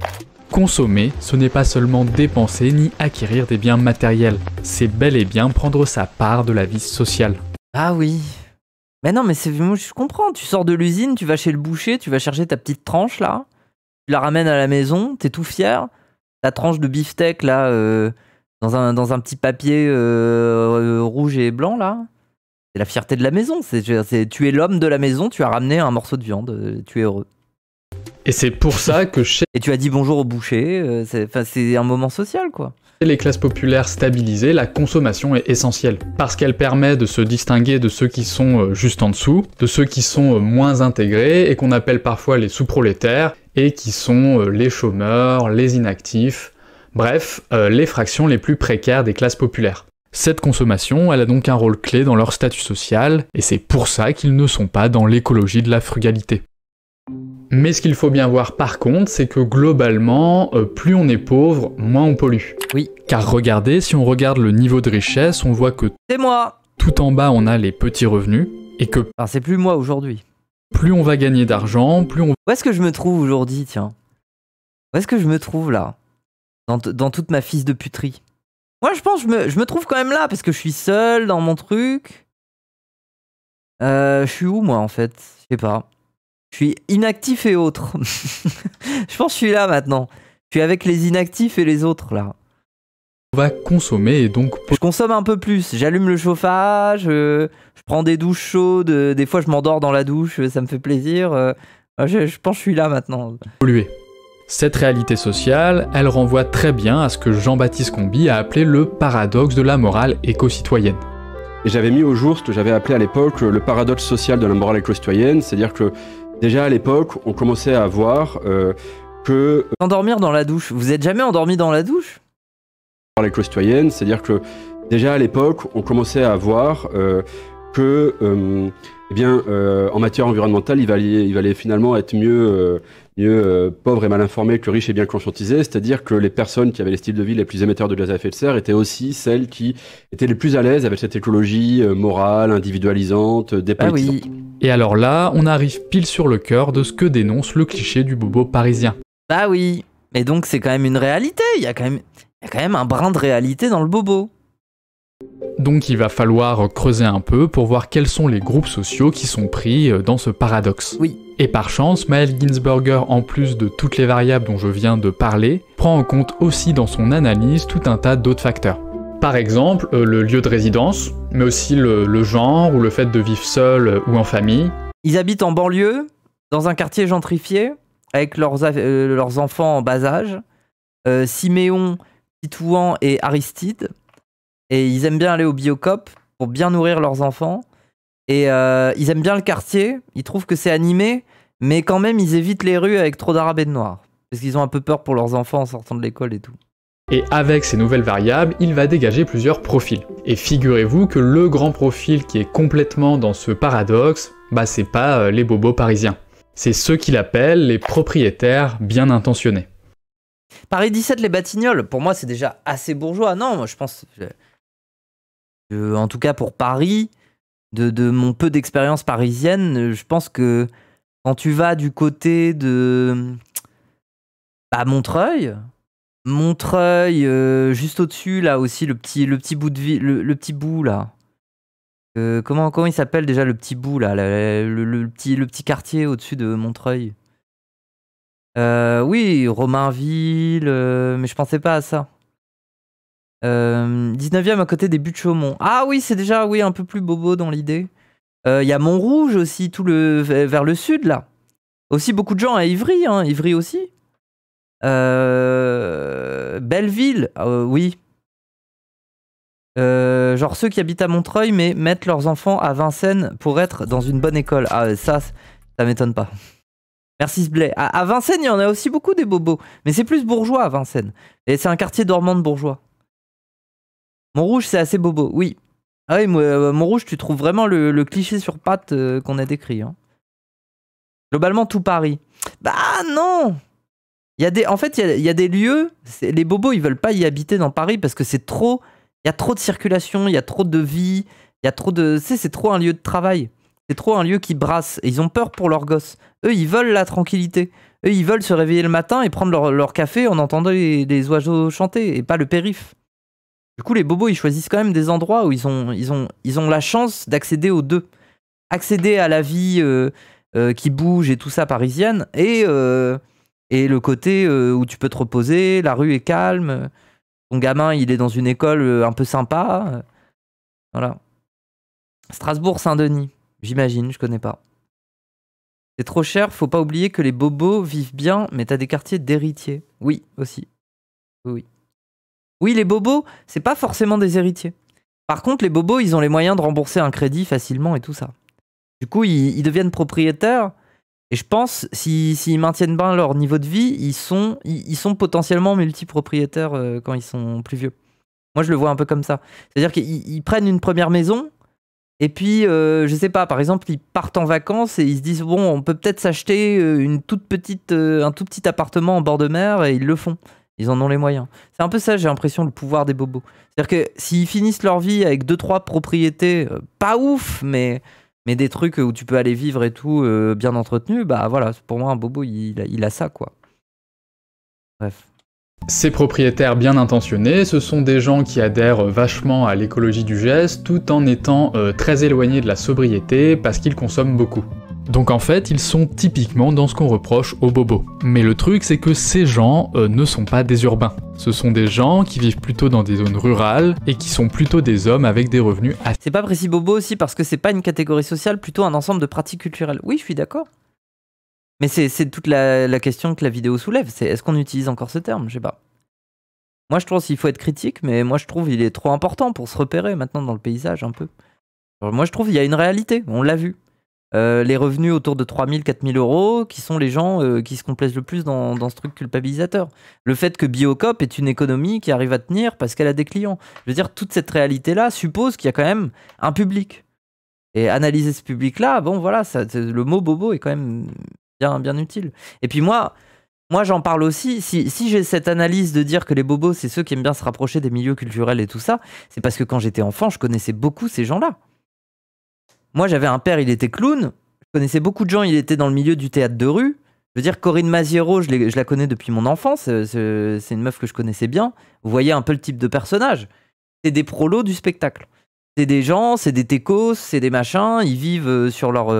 consommer, ce n'est pas seulement dépenser ni acquérir des biens matériels, c'est bel et bien prendre sa part de la vie sociale. Ah oui. Mais non, mais moi je comprends, tu sors de l'usine, tu vas chez le boucher, tu vas chercher ta petite tranche là, tu la ramènes à la maison, t'es tout fier, ta tranche de beefsteak là, dans un petit papier rouge et blanc, là. C'est la fierté de la maison. Tu es l'homme de la maison, tu as ramené un morceau de viande, tu es heureux. Et c'est pour ça que chez Et tu as dit bonjour au boucher, c'est un moment social, quoi. les classes populaires stabilisées, la consommation est essentielle. Parce qu'elle permet de se distinguer de ceux qui sont juste en dessous, de ceux qui sont moins intégrés et qu'on appelle parfois les sous-prolétaires, et qui sont les chômeurs, les inactifs, bref, les fractions les plus précaires des classes populaires. Cette consommation, elle a donc un rôle clé dans leur statut social, et c'est pour ça qu'ils ne sont pas dans l'écologie de la frugalité. Mais ce qu'il faut bien voir par contre, c'est que globalement, plus on est pauvre, moins on pollue. Oui. Car regardez, si on regarde le niveau de richesse, on voit que C'est moi. tout en bas on a les petits revenus, et que Enfin, c'est plus moi aujourd'hui. plus on va gagner d'argent, plus on... Où est-ce que je me trouve aujourd'hui, tiens? Où est-ce que je me trouve là? Dans toute ma fils de puterie. Moi, je pense que je me trouve quand même là, parce que je suis seul dans mon truc. Je suis où, moi, en fait? Je sais pas. Je suis inactif et autres. Je pense que je suis là, maintenant. Je suis avec les inactifs et les autres, là. va consommer, et donc... Je consomme un peu plus. J'allume le chauffage, je prends des douches chaudes, des fois je m'endors dans la douche, ça me fait plaisir. Je pense que je suis là, maintenant. polluer. Cette réalité sociale, elle renvoie très bien à ce que Jean-Baptiste Comby a appelé le paradoxe de la morale éco-citoyenne. Et j'avais mis au jour ce que j'avais appelé à l'époque le paradoxe social de la morale éco-citoyenne, c'est-à-dire que déjà à l'époque, on commençait à voir que... Endormir dans la douche. Vous êtes jamais endormi dans la douche? Éco-citoyenne, c'est-à-dire que déjà à l'époque, on commençait à voir que, en matière environnementale, il valait finalement être mieux pauvre et mal informé que riche et bien conscientisé, c'est-à-dire que les personnes qui avaient les styles de vie les plus émetteurs de gaz à effet de serre étaient aussi celles qui étaient les plus à l'aise avec cette écologie morale, individualisante, dépolitisante. Ah oui. Et alors là, on arrive pile sur le cœur de ce que dénonce le cliché du bobo parisien. Bah oui. Mais donc c'est quand même une réalité. Il y a quand même un brin de réalité dans le bobo. Donc il va falloir creuser un peu pour voir quels sont les groupes sociaux qui sont pris dans ce paradoxe. Oui. Et par chance, Maël Ginsberger, en plus de toutes les variables dont je viens de parler, prend en compte aussi dans son analyse tout un tas d'autres facteurs. Par exemple, le lieu de résidence, mais aussi le genre ou le fait de vivre seul ou en famille. Ils habitent en banlieue, dans un quartier gentrifié, avec leurs enfants en bas âge, Siméon, Titouan et Aristide. Et ils aiment bien aller au Biocop pour bien nourrir leurs enfants. Et ils aiment bien le quartier, ils trouvent que c'est animé, mais quand même ils évitent les rues avec trop d'arabes et de noirs. Parce qu'ils ont un peu peur pour leurs enfants en sortant de l'école et tout. Et avec ces nouvelles variables, il va dégager plusieurs profils. Et figurez-vous que le grand profil qui est complètement dans ce paradoxe, bah c'est pas les bobos parisiens. C'est ceux qu'il appelle les propriétaires bien intentionnés. Paris 17, les Batignolles, pour moi c'est déjà assez bourgeois. Non, moi je pense... en tout cas pour Paris... De mon peu d'expérience parisienne, je pense que quand tu vas du côté de Montreuil, juste au-dessus là aussi le petit bout de ville, le petit bout là. Comment il s'appelle déjà le petit bout là, le petit quartier au-dessus de Montreuil. Oui, Romainville, mais je pensais pas à ça. 19e à côté des buttes Chaumont. Ah oui, c'est déjà un peu plus bobo dans l'idée. Il y a Montrouge aussi, vers le sud là. Aussi beaucoup de gens à Ivry, Ivry aussi. Belleville, oui. Genre ceux qui habitent à Montreuil mais mettent leurs enfants à Vincennes pour être dans une bonne école. Ah ça m'étonne pas. Merci Sblay. À Vincennes, il y en a aussi beaucoup des bobos. Mais c'est plus bourgeois à Vincennes. Et c'est un quartier dormant de bourgeois. Montrouge, c'est assez bobo, oui. Ah oui, Montrouge, tu trouves vraiment le cliché sur pattes qu'on a décrit. Globalement, tout Paris. Bah non. En fait, il y a des lieux, les bobos, ils veulent pas y habiter dans Paris parce que c'est trop... Il y a trop de circulation, il y a trop de vie, il y a trop de... c'est trop un lieu de travail. C'est trop un lieu qui brasse. Et ils ont peur pour leurs gosses. Eux, ils veulent la tranquillité. Eux, ils veulent se réveiller le matin et prendre leur café en entendant les oiseaux chanter et pas le périph'. Du coup, les bobos, ils choisissent quand même des endroits où ils ont la chance d'accéder aux deux. Accéder à la vie qui bouge et tout ça parisienne, et le côté où tu peux te reposer, la rue est calme. ton gamin, il est dans une école un peu sympa. Voilà. Strasbourg, Saint-Denis, j'imagine, je connais pas. C'est trop cher, faut pas oublier que les bobos vivent bien, mais t'as des quartiers d'héritiers. Oui, aussi. Oui. Oui, les bobos, c'est pas forcément des héritiers. Par contre, les bobos, ils ont les moyens de rembourser un crédit facilement et tout ça. Du coup, ils deviennent propriétaires. Et je pense, s'ils maintiennent bien leur niveau de vie, ils sont potentiellement multipropriétaires quand ils sont plus vieux. Moi, je le vois un peu comme ça. C'est-à-dire qu'ils prennent une première maison, et puis, je sais pas, par exemple, ils partent en vacances et ils se disent, bon, on peut peut-être s'acheter un tout petit appartement en bord de mer, et ils le font. Ils en ont les moyens. C'est un peu ça, j'ai l'impression, le pouvoir des bobos. C'est-à-dire que s'ils finissent leur vie avec 2-3 propriétés, pas ouf, mais des trucs où tu peux aller vivre et tout, bien entretenu, bah voilà, pour moi, un bobo, il a ça, quoi. Bref. Ces propriétaires bien intentionnés, ce sont des gens qui adhèrent vachement à l'écologie du geste, tout en étant très éloignés de la sobriété parce qu'ils consomment beaucoup. Donc en fait, ils sont typiquement dans ce qu'on reproche aux bobos. Mais le truc, c'est que ces gens ne sont pas des urbains. Ce sont des gens qui vivent plutôt dans des zones rurales et qui sont plutôt des hommes avec des revenus assez... C'est pas précis bobo aussi parce que c'est pas une catégorie sociale, plutôt un ensemble de pratiques culturelles. Oui, je suis d'accord. Mais c'est toute la question que la vidéo soulève. C'est est-ce qu'on utilise encore ce terme? Je sais pas. Moi, je trouve qu'il faut être critique, mais moi, je trouve qu'il est trop important pour se repérer maintenant dans le paysage un peu. Alors, moi, je trouve qu'il y a une réalité. On l'a vu. Les revenus autour de 3 000, 4 000 euros, qui sont les gens qui se complaisent le plus dans ce truc culpabilisateur. Le fait que Biocop est une économie qui arrive à tenir parce qu'elle a des clients. Je veux dire, toute cette réalité-là suppose qu'il y a quand même un public. Et analyser ce public-là, bon voilà, le mot bobo est quand même bien utile. Et puis moi j'en parle aussi, si j'ai cette analyse de dire que les bobos, c'est ceux qui aiment bien se rapprocher des milieux culturels et tout ça, c'est parce que quand j'étais enfant, je connaissais beaucoup ces gens-là. Moi, j'avais un père, il était clown. Je connaissais beaucoup de gens, il était dans le milieu du théâtre de rue. Je veux dire, Corinne Maziero, je la connais depuis mon enfance. C'est une meuf que je connaissais bien. Vous voyez un peu le type de personnage. C'est des prolos du spectacle. C'est des gens, c'est des techos, c'est des machins. Ils vivent sur leur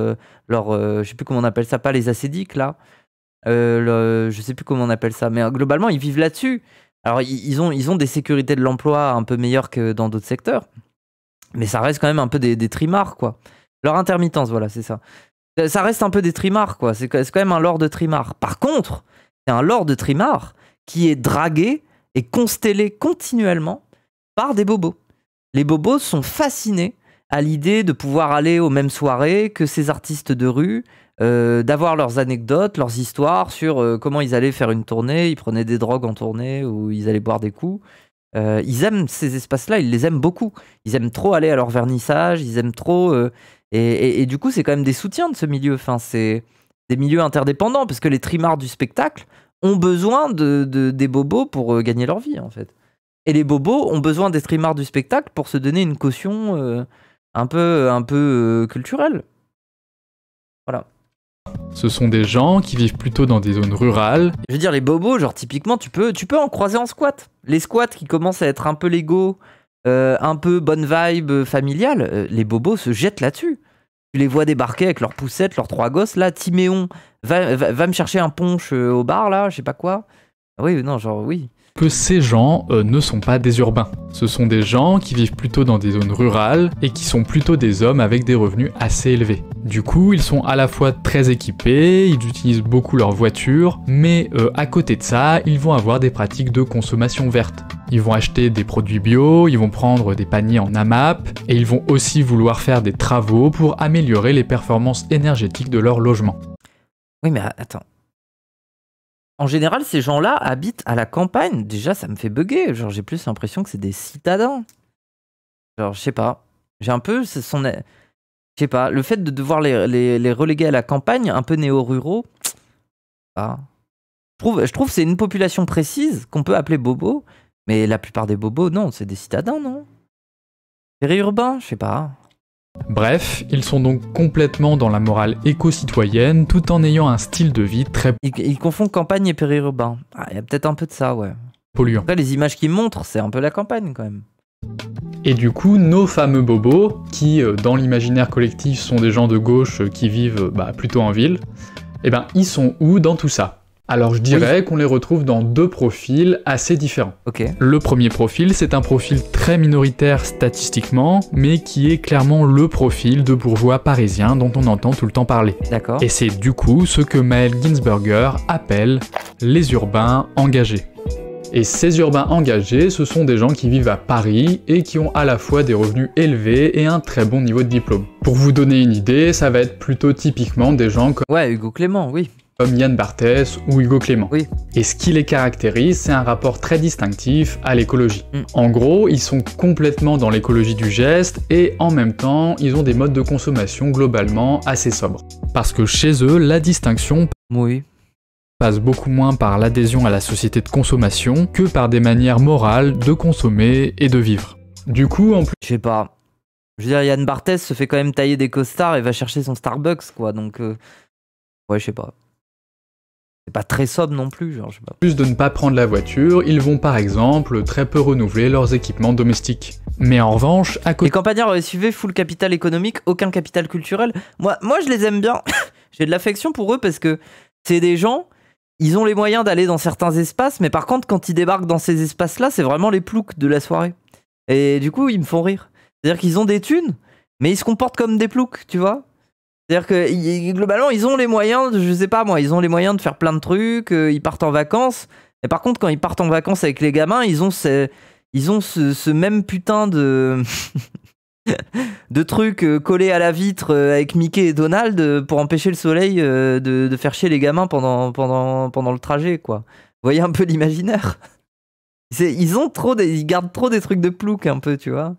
je sais plus comment on appelle ça, pas les acédiques, là. Je sais plus comment on appelle ça. Mais globalement, ils vivent là-dessus. Alors, ils ont des sécurités de l'emploi un peu meilleures que dans d'autres secteurs. Mais ça reste quand même un peu des trimards, quoi. Leur intermittence, voilà, c'est ça. Ça reste un peu des trimards, quoi. C'est quand même un lord de trimard. Par contre, c'est un lord de trimard qui est dragué et constellé continuellement par des bobos. Les bobos sont fascinés à l'idée de pouvoir aller aux mêmes soirées que ces artistes de rue, d'avoir leurs anecdotes, leurs histoires sur comment ils allaient faire une tournée, ils prenaient des drogues en tournée ou ils allaient boire des coups. Ils aiment ces espaces-là, ils les aiment beaucoup. Ils aiment trop aller à leur vernissage, ils aiment trop... Et du coup, c'est quand même des soutiens de ce milieu. Enfin, c'est des milieux interdépendants, parce que les trimards du spectacle ont besoin des bobos pour gagner leur vie, en fait. Et les bobos ont besoin des trimards du spectacle pour se donner une caution un peu culturelle. Voilà. Ce sont des gens qui vivent plutôt dans des zones rurales. Je veux dire, les bobos, genre typiquement, tu peux en croiser en squat. Les squats qui commencent à être un peu légaux, un peu bonne vibe familiale, les bobos se jettent là-dessus. Tu les vois débarquer avec leurs poussettes, leurs 3 gosses. Là, Timéon, va me chercher un punch au bar, là, je sais pas quoi. Oui, non, genre, oui. Que ces gens ne sont pas des urbains. Ce sont des gens qui vivent plutôt dans des zones rurales et qui sont plutôt des hommes avec des revenus assez élevés. Du coup, ils sont à la fois très équipés, ils utilisent beaucoup leur voiture, mais à côté de ça, ils vont avoir des pratiques de consommation verte. Ils vont acheter des produits bio, ils vont prendre des paniers en AMAP, et ils vont aussi vouloir faire des travaux pour améliorer les performances énergétiques de leur logement. Oui, mais attends. En général, ces gens-là habitent à la campagne. Déjà, ça me fait bugger. Genre, j'ai plus l'impression que c'est des citadins. Genre, je sais pas. J'ai un peu... Je sais pas. Le fait de devoir les reléguer à la campagne, un peu néo-ruraux... Ah. Je trouve que c'est une population précise qu'on peut appeler bobo. Mais la plupart des bobos, non. C'est des citadins, non? Périurbains, je sais pas. Bref, ils sont donc complètement dans la morale éco-citoyenne, tout en ayant un style de vie très... Ils confondent campagne et périurbain. Ah, il y a peut-être un peu de ça, ouais. Polluant. Après, les images qu'ils montrent, c'est un peu la campagne, quand même. Et du coup, nos fameux bobos, qui, dans l'imaginaire collectif, sont des gens de gauche qui vivent plutôt en ville, eh ben, ils sont où dans tout ça? Alors je dirais qu'on les retrouve dans 2 profils assez différents. Ok. Le premier profil, c'est un profil très minoritaire statistiquement, mais qui est clairement le profil de bourgeois parisien dont on entend tout le temps parler. D'accord. Et c'est du coup ce que Maël Ginsberger appelle les urbains engagés. Et ces urbains engagés, ce sont des gens qui vivent à Paris et qui ont à la fois des revenus élevés et un très bon niveau de diplôme. Pour vous donner une idée, ça va être plutôt typiquement des gens comme Ouais, Hugo Clément, oui. Yann Barthès ou Hugo Clément. Oui. Et ce qui les caractérise, c'est un rapport très distinctif à l'écologie. En gros, ils sont complètement dans l'écologie du geste et en même temps, ils ont des modes de consommation globalement assez sobres. Parce que chez eux, la distinction passe beaucoup moins par l'adhésion à la société de consommation que par des manières morales de consommer et de vivre. Du coup, en plus... Je sais pas. Je veux dire, Yann Barthès se fait quand même tailler des costards et va chercher son Starbucks, quoi. Donc, ouais, je sais pas. C'est pas très sobre non plus, genre, je sais pas. En plus de ne pas prendre la voiture, ils vont par exemple très peu renouveler leurs équipements domestiques. Mais en revanche, à côté... Les campagnards SUV, full capital économique, aucun capital culturel. Moi je les aime bien. J'ai de l'affection pour eux parce que c'est des gens, ils ont les moyens d'aller dans certains espaces, mais par contre, quand ils débarquent dans ces espaces-là, c'est vraiment les ploucs de la soirée. Et du coup, ils me font rire. C'est-à-dire qu'ils ont des thunes, mais ils se comportent comme des ploucs, tu vois. C'est-à-dire que globalement, ils ont les moyens, je sais pas moi, ils ont les moyens de faire plein de trucs, ils partent en vacances. Et par contre, quand ils partent en vacances avec les gamins, ils ont ce même putain de de trucs collés à la vitre avec Mickey et Donald pour empêcher le soleil de faire chier les gamins pendant le trajet, quoi. Vous voyez un peu l'imaginaire. Ils gardent trop des trucs de plouc un peu, tu vois.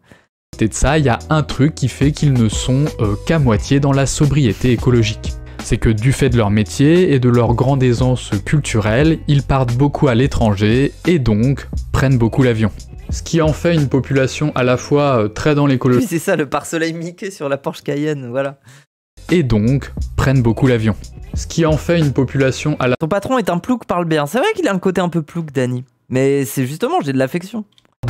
De ça, il y a un truc qui fait qu'ils ne sont qu'à moitié dans la sobriété écologique. C'est que du fait de leur métier et de leur grande aisance culturelle, ils partent beaucoup à l'étranger et donc prennent beaucoup l'avion. Ce qui en fait une population à la fois très dans l'écologie... Oui, c'est ça, le pare-soleil Mickey sur la Porsche Cayenne, voilà. Et donc prennent beaucoup l'avion. Ce qui en fait une population à la... Ton patron est un plouc, parle bien. C'est vrai qu'il a un côté un peu plouc, Danny. Mais c'est justement, j'ai de l'affection.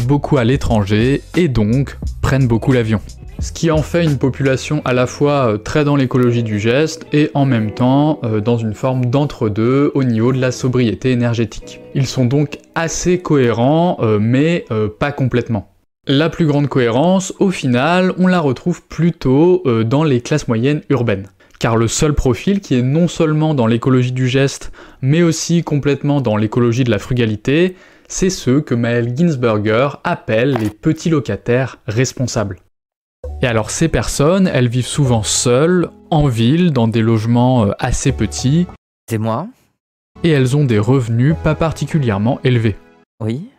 Beaucoup à l'étranger et donc prennent beaucoup l'avion. Ce qui en fait une population à la fois très dans l'écologie du geste et en même temps dans une forme d'entre-deux au niveau de la sobriété énergétique. Ils sont donc assez cohérents mais pas complètement. La plus grande cohérence, au final, on la retrouve plutôt dans les classes moyennes urbaines. Car le seul profil qui est non seulement dans l'écologie du geste, mais aussi complètement dans l'écologie de la frugalité, c'est ceux que Maël Ginsberger appelle les petits locataires responsables. Et alors ces personnes, elles vivent souvent seules, en ville, dans des logements assez petits. C'est moi. Et elles ont des revenus pas particulièrement élevés. Oui.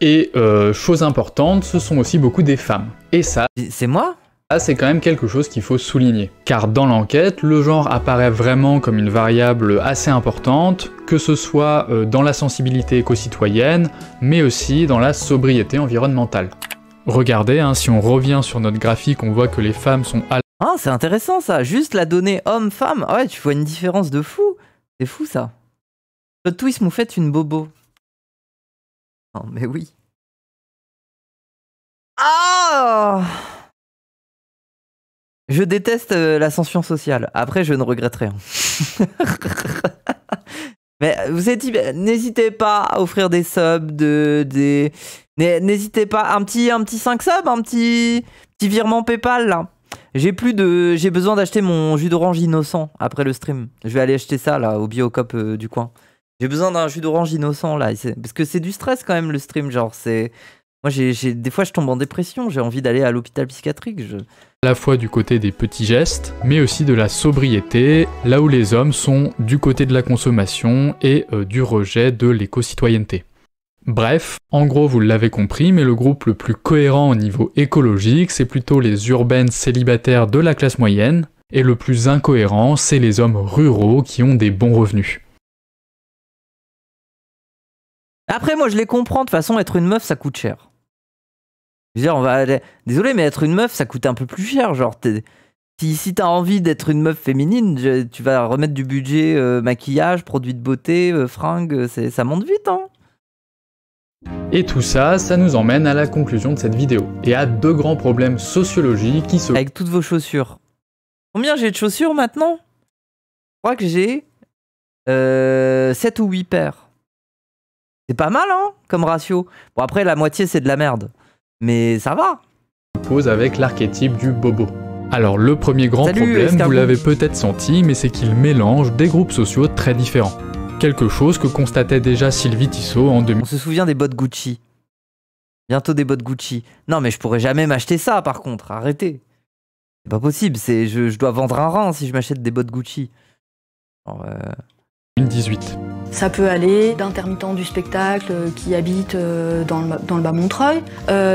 Et chose importante, ce sont aussi beaucoup des femmes. Et ça... C'est moi ? C'est quand même quelque chose qu'il faut souligner. Car dans l'enquête, le genre apparaît vraiment comme une variable assez importante, que ce soit dans la sensibilité éco-citoyenne, mais aussi dans la sobriété environnementale. Regardez, si on revient sur notre graphique, on voit que les femmes sont... Ah, c'est intéressant ça, juste la donnée homme-femme, ouais, tu vois une différence de fou. C'est fou ça. Le twist vous fait une bobo. Non mais oui. Ah! Je déteste l'ascension sociale. Après, je ne regrette rien. Mais vous êtes dit, n'hésitez pas à offrir des subs, n'hésitez pas, un petit 5 subs, un petit virement PayPal là. J'ai besoin d'acheter mon jus d'orange innocent après le stream. Je vais aller acheter ça là au Biocop du coin. J'ai besoin d'un jus d'orange innocent là, parce que c'est du stress quand même le stream, genre c'est... Moi, des fois, je tombe en dépression, j'ai envie d'aller à l'hôpital psychiatrique. À la fois du côté des petits gestes, mais aussi de la sobriété, là où les hommes sont du côté de la consommation et du rejet de l'éco-citoyenneté. Bref, en gros, vous l'avez compris, mais le groupe le plus cohérent au niveau écologique, c'est plutôt les urbaines célibataires de la classe moyenne, et le plus incohérent, c'est les hommes ruraux qui ont des bons revenus. Après, moi, je les comprends, de toute façon, être une meuf, ça coûte cher. Je veux dire, désolé, mais être une meuf, ça coûte un peu plus cher. Genre, si t'as envie d'être une meuf féminine, tu vas remettre du budget maquillage, produits de beauté, fringues, ça monte vite, hein. Et tout ça, ça nous emmène à la conclusion de cette vidéo, et à 2 grands problèmes sociologiques qui se... Avec toutes vos chaussures. Combien j'ai de chaussures maintenant ? Je crois que j'ai 7 ou 8 paires. C'est pas mal, hein, comme ratio. Bon, après, la moitié, c'est de la merde. Mais ça va. Pose avec l'archétype du bobo. Alors le premier grand problème, Escargot. vous l'avez peut-être senti, mais c'est qu'il mélange des groupes sociaux très différents. Quelque chose que constatait déjà Sylvie Tissot en 2000. On se souvient des bottes Gucci. Bientôt des bottes Gucci. Non, mais je pourrais jamais m'acheter ça, par contre. Arrêtez. C'est pas possible. Je dois vendre un rein si je m'achète des bottes Gucci. Alors, 2018. Ça peut aller d'intermittents du spectacle qui habitent dans le bas Montreuil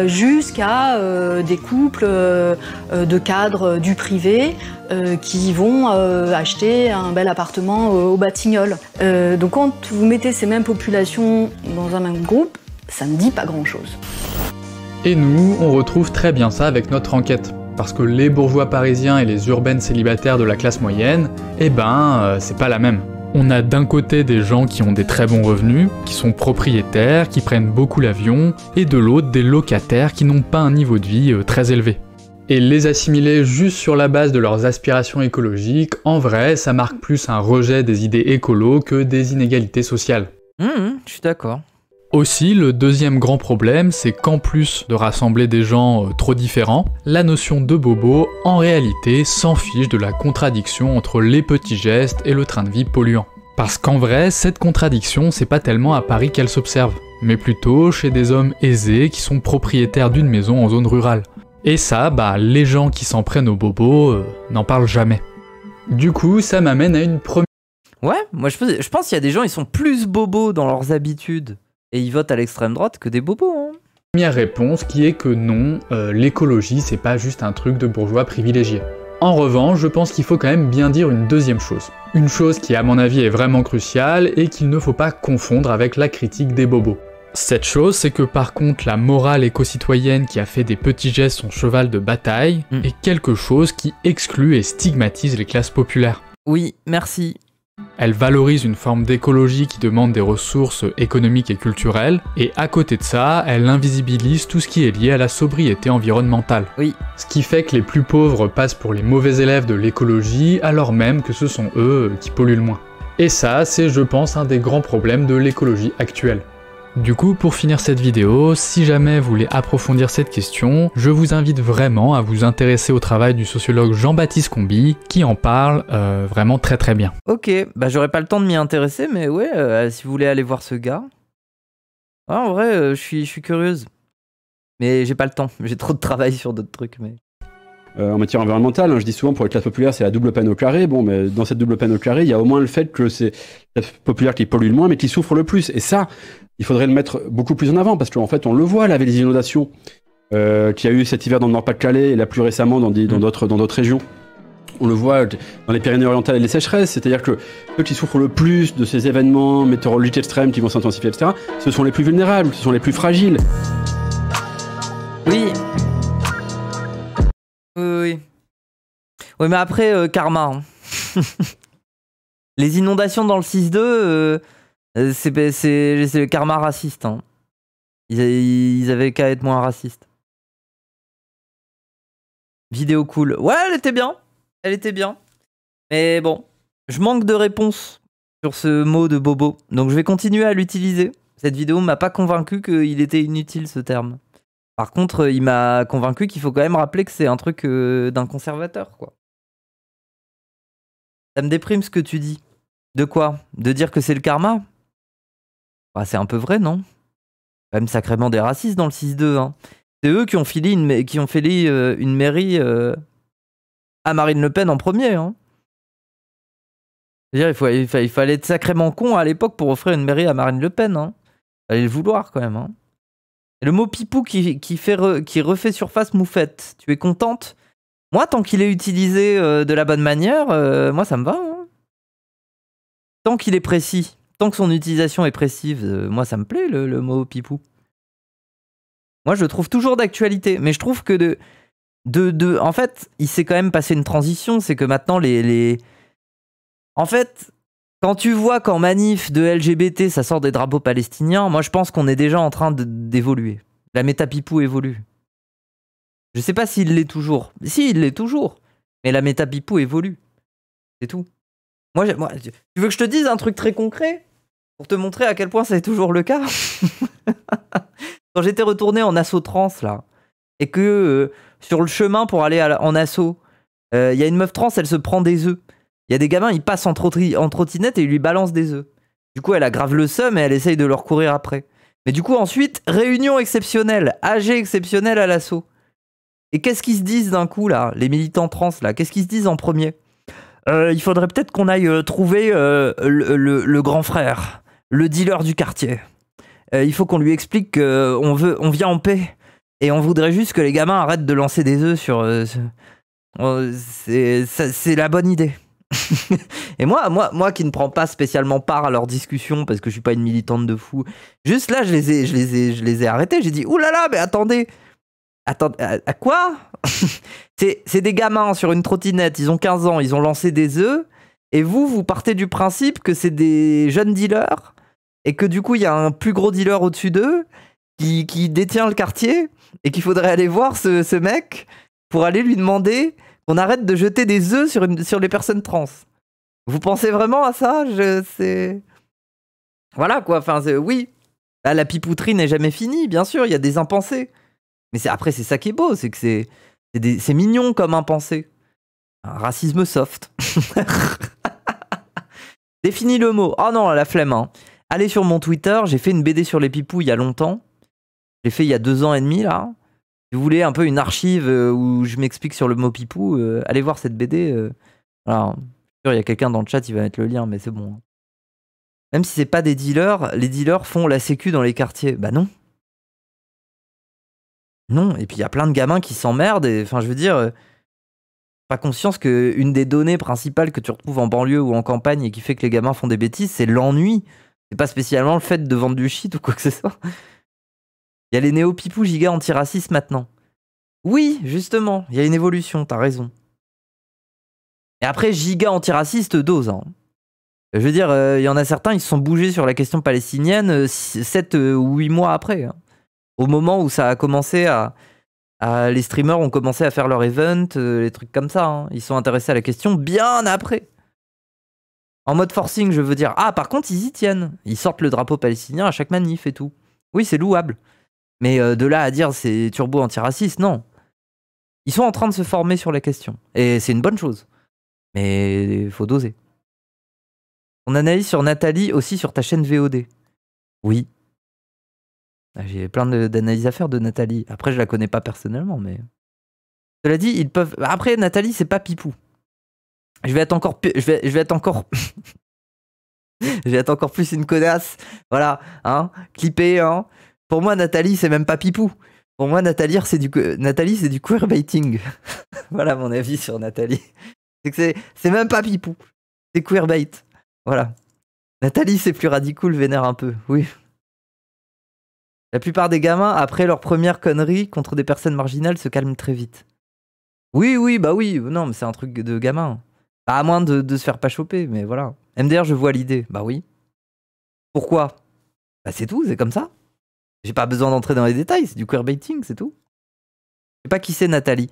jusqu'à des couples de cadres du privé qui vont acheter un bel appartement au Batignolles. Donc quand vous mettez ces mêmes populations dans un même groupe, ça ne dit pas grand-chose. Et nous, on retrouve très bien ça avec notre enquête. Parce que les bourgeois parisiens et les urbaines célibataires de la classe moyenne, eh ben, c'est pas la même. On a d'un côté des gens qui ont des très bons revenus, qui sont propriétaires, qui prennent beaucoup l'avion, et de l'autre des locataires qui n'ont pas un niveau de vie très élevé. Et les assimiler juste sur la base de leurs aspirations écologiques, en vrai, ça marque plus un rejet des idées écolo que des inégalités sociales. je suis d'accord. Aussi, le deuxième grand problème, c'est qu'en plus de rassembler des gens trop différents, la notion de bobo, en réalité, s'en fiche de la contradiction entre les petits gestes et le train de vie polluant. Parce qu'en vrai, cette contradiction, c'est pas tellement à Paris qu'elle s'observe, mais plutôt chez des hommes aisés qui sont propriétaires d'une maison en zone rurale. Et ça, les gens qui s'en prennent aux bobos n'en parlent jamais. Du coup, ça m'amène à une première... Ouais, moi je pense qu'il y a des gens, ils sont plus bobos dans leurs habitudes. Et ils votent à l'extrême droite que des bobos. Hein. Première réponse qui est que non, l'écologie c'est pas juste un truc de bourgeois privilégiés. En revanche, je pense qu'il faut quand même bien dire une deuxième chose. Une chose qui à mon avis est vraiment cruciale et qu'il ne faut pas confondre avec la critique des bobos. Cette chose, c'est que par contre la morale éco-citoyenne qui a fait des petits gestes son cheval de bataille est quelque chose qui exclut et stigmatise les classes populaires. Oui, merci. Elle valorise une forme d'écologie qui demande des ressources économiques et culturelles, et à côté de ça, elle invisibilise tout ce qui est lié à la sobriété environnementale. Oui. Ce qui fait que les plus pauvres passent pour les mauvais élèves de l'écologie, alors même que ce sont eux qui polluent le moins. Et ça, c'est je pense un des grands problèmes de l'écologie actuelle. Du coup, pour finir cette vidéo, si jamais vous voulez approfondir cette question, je vous invite vraiment à vous intéresser au travail du sociologue Jean-Baptiste Comby, qui en parle vraiment très très bien. Ok, j'aurais pas le temps de m'y intéresser, mais ouais, si vous voulez aller voir ce gars... Ouais, en vrai, je suis curieuse. Mais j'ai pas le temps, j'ai trop de travail sur d'autres trucs, mais... En matière environnementale, je dis souvent pour les classes populaires, c'est la double peine au carré. Bon, mais dans cette double peine au carré, il y a au moins le fait que c'est la classe populaire qui pollue le moins, mais qui souffre le plus. Et ça, il faudrait le mettre beaucoup plus en avant, parce qu'en fait, on le voit là avec les inondations qu'il y a eu cet hiver dans le Nord-Pas-de-Calais et là plus récemment dans d'autres régions. On le voit dans les Pyrénées-Orientales et les sécheresses, c'est-à-dire que ceux qui souffrent le plus de ces événements météorologiques extrêmes qui vont s'intensifier, etc., ce sont les plus vulnérables, ce sont les plus fragiles. Oui. Oui. Oui, mais après, karma. Hein. Les inondations dans le 6-2, c'est le karma raciste. Hein. Ils avaient qu'à être moins racistes. Vidéo cool. Ouais, elle était bien. Elle était bien. Mais bon, je manque de réponse sur ce mot de bobo. Donc je vais continuer à l'utiliser. Cette vidéo m'a pas convaincu qu'il était inutile, ce terme. Par contre, il m'a convaincu qu'il faut quand même rappeler que c'est un truc d'un conservateur, quoi. Ça me déprime ce que tu dis. De quoi? De dire que c'est le karma? C'est un peu vrai, non? Quand même sacrément des racistes dans le 6-2. Hein. C'est eux qui ont filé une mairie à Marine Le Pen en premier. Hein. C'est-à-dire, il fallait être sacrément con à l'époque pour offrir une mairie à Marine Le Pen. Hein. Fallait le vouloir, quand même. Hein. Et le mot pipou qui refait surface moufette. Tu es contente? Moi, tant qu'il est utilisé de la bonne manière, moi, ça me va. Hein. Tant qu'il est précis, tant que son utilisation est précise, moi, ça me plaît, le mot pipou. Moi, je le trouve toujours d'actualité. Mais je trouve que en fait, il s'est quand même passé une transition. C'est que maintenant, En fait... Quand tu vois qu'en manif de LGBT, ça sort des drapeaux palestiniens, moi je pense qu'on est déjà en train d'évoluer. La métapipou évolue. Je sais pas s'il l'est toujours. Si, il l'est toujours. Mais la métapipou évolue. C'est tout. Tu veux que je te dise un truc très concret pour te montrer à quel point ça est toujours le cas? Quand j'étais retourné en assaut trans, là, et que sur le chemin pour aller en assaut, il y a une meuf trans, elle se prend des œufs. Il y a des gamins, ils passent en trottinette et ils lui balancent des œufs. Du coup, elle a grave le seum et elle essaye de leur courir après. Mais du coup, ensuite, réunion exceptionnelle, AG exceptionnel à l'assaut. Et qu'est-ce qu'ils se disent d'un coup, là, les militants trans, là? Qu'est-ce qu'ils se disent en premier? Il faudrait peut-être qu'on aille trouver le grand frère, le dealer du quartier. Il faut qu'on lui explique qu'on vient en paix. Et on voudrait juste que les gamins arrêtent de lancer des œufs sur... c'est la bonne idée. Et moi qui ne prends pas spécialement part à leur discussion parce que je suis pas une militante de fou, juste là je les ai arrêtés, j'ai dit oulala, mais attendez, à quoi? c'est des gamins sur une trottinette, ils ont 15 ans, ils ont lancé des œufs, et vous partez du principe que c'est des jeunes dealers et que du coup il y a un plus gros dealer au-dessus d'eux qui détient le quartier et qu'il faudrait aller voir ce mec pour aller lui demander qu'on arrête de jeter des œufs sur les personnes trans. Vous pensez vraiment à ça? Voilà quoi, enfin oui. Là, la pipouterie n'est jamais finie, bien sûr, il y a des impensés. Mais après, c'est ça qui est beau, c'est que c'est mignon comme impensé. Un racisme soft. Définis le mot. Oh non, la flemme. Hein. Allez sur mon Twitter, j'ai fait une BD sur les pipous il y a longtemps. J'ai fait il y a 2 ans et demi, là. Si vous voulez un peu une archive où je m'explique sur le mot pipou, allez voir cette BD. Alors, il y a quelqu'un dans le chat, il va mettre le lien, mais c'est bon. Même si c'est pas des dealers, les dealers font la sécu dans les quartiers. Bah non. Non, et puis il y a plein de gamins qui s'emmerdent, et enfin je veux dire, pas conscience qu'une des données principales que tu retrouves en banlieue ou en campagne et qui fait que les gamins font des bêtises, c'est l'ennui. C'est pas spécialement le fait de vendre du shit ou quoi que ce soit. Il y a les néo-pipous giga antiracistes maintenant. Oui, justement, il y a une évolution, t'as raison. Et après, giga antiraciste dose. Hein. Je veux dire, il y en a certains, ils se sont bougés sur la question palestinienne 7 ou 8 mois après. Hein. Au moment où ça a commencé les streamers ont commencé à faire leur event, les trucs comme ça. Hein. Ils sont intéressés à la question bien après. En mode forcing, je veux dire. Ah, par contre, ils y tiennent. Ils sortent le drapeau palestinien à chaque manif et tout. Oui, c'est louable. Mais de là à dire c'est turbo antiraciste, non. Ils sont en train de se former sur la question. Et c'est une bonne chose. Mais il faut doser. On analyse sur Nathalie aussi sur ta chaîne VOD. Oui. J'ai plein d'analyses à faire de Nathalie. Après, je la connais pas personnellement, mais... Cela dit, ils peuvent... Après, Nathalie, c'est pas pipou. Je vais être encore... Je vais être encore... je vais être encore plus une connasse. Voilà, hein. Clippé, hein. Pour moi, Nathalie, c'est même pas pipou. Pour moi, Nathalie, c'est du queerbaiting. Voilà mon avis sur Nathalie. C'est que c'est même pas pipou. C'est queerbait. Voilà. Nathalie, c'est plus radical, vénère un peu. Oui. La plupart des gamins, après leur première connerie contre des personnes marginales, se calment très vite. Oui, bah oui. Non, mais c'est un truc de gamin. Bah, à moins de se faire pas choper, mais voilà. MDR, je vois l'idée. Bah oui. Pourquoi? Bah c'est tout, c'est comme ça. J'ai pas besoin d'entrer dans les détails, c'est du queerbaiting, c'est tout. Je sais pas qui c'est Nathalie.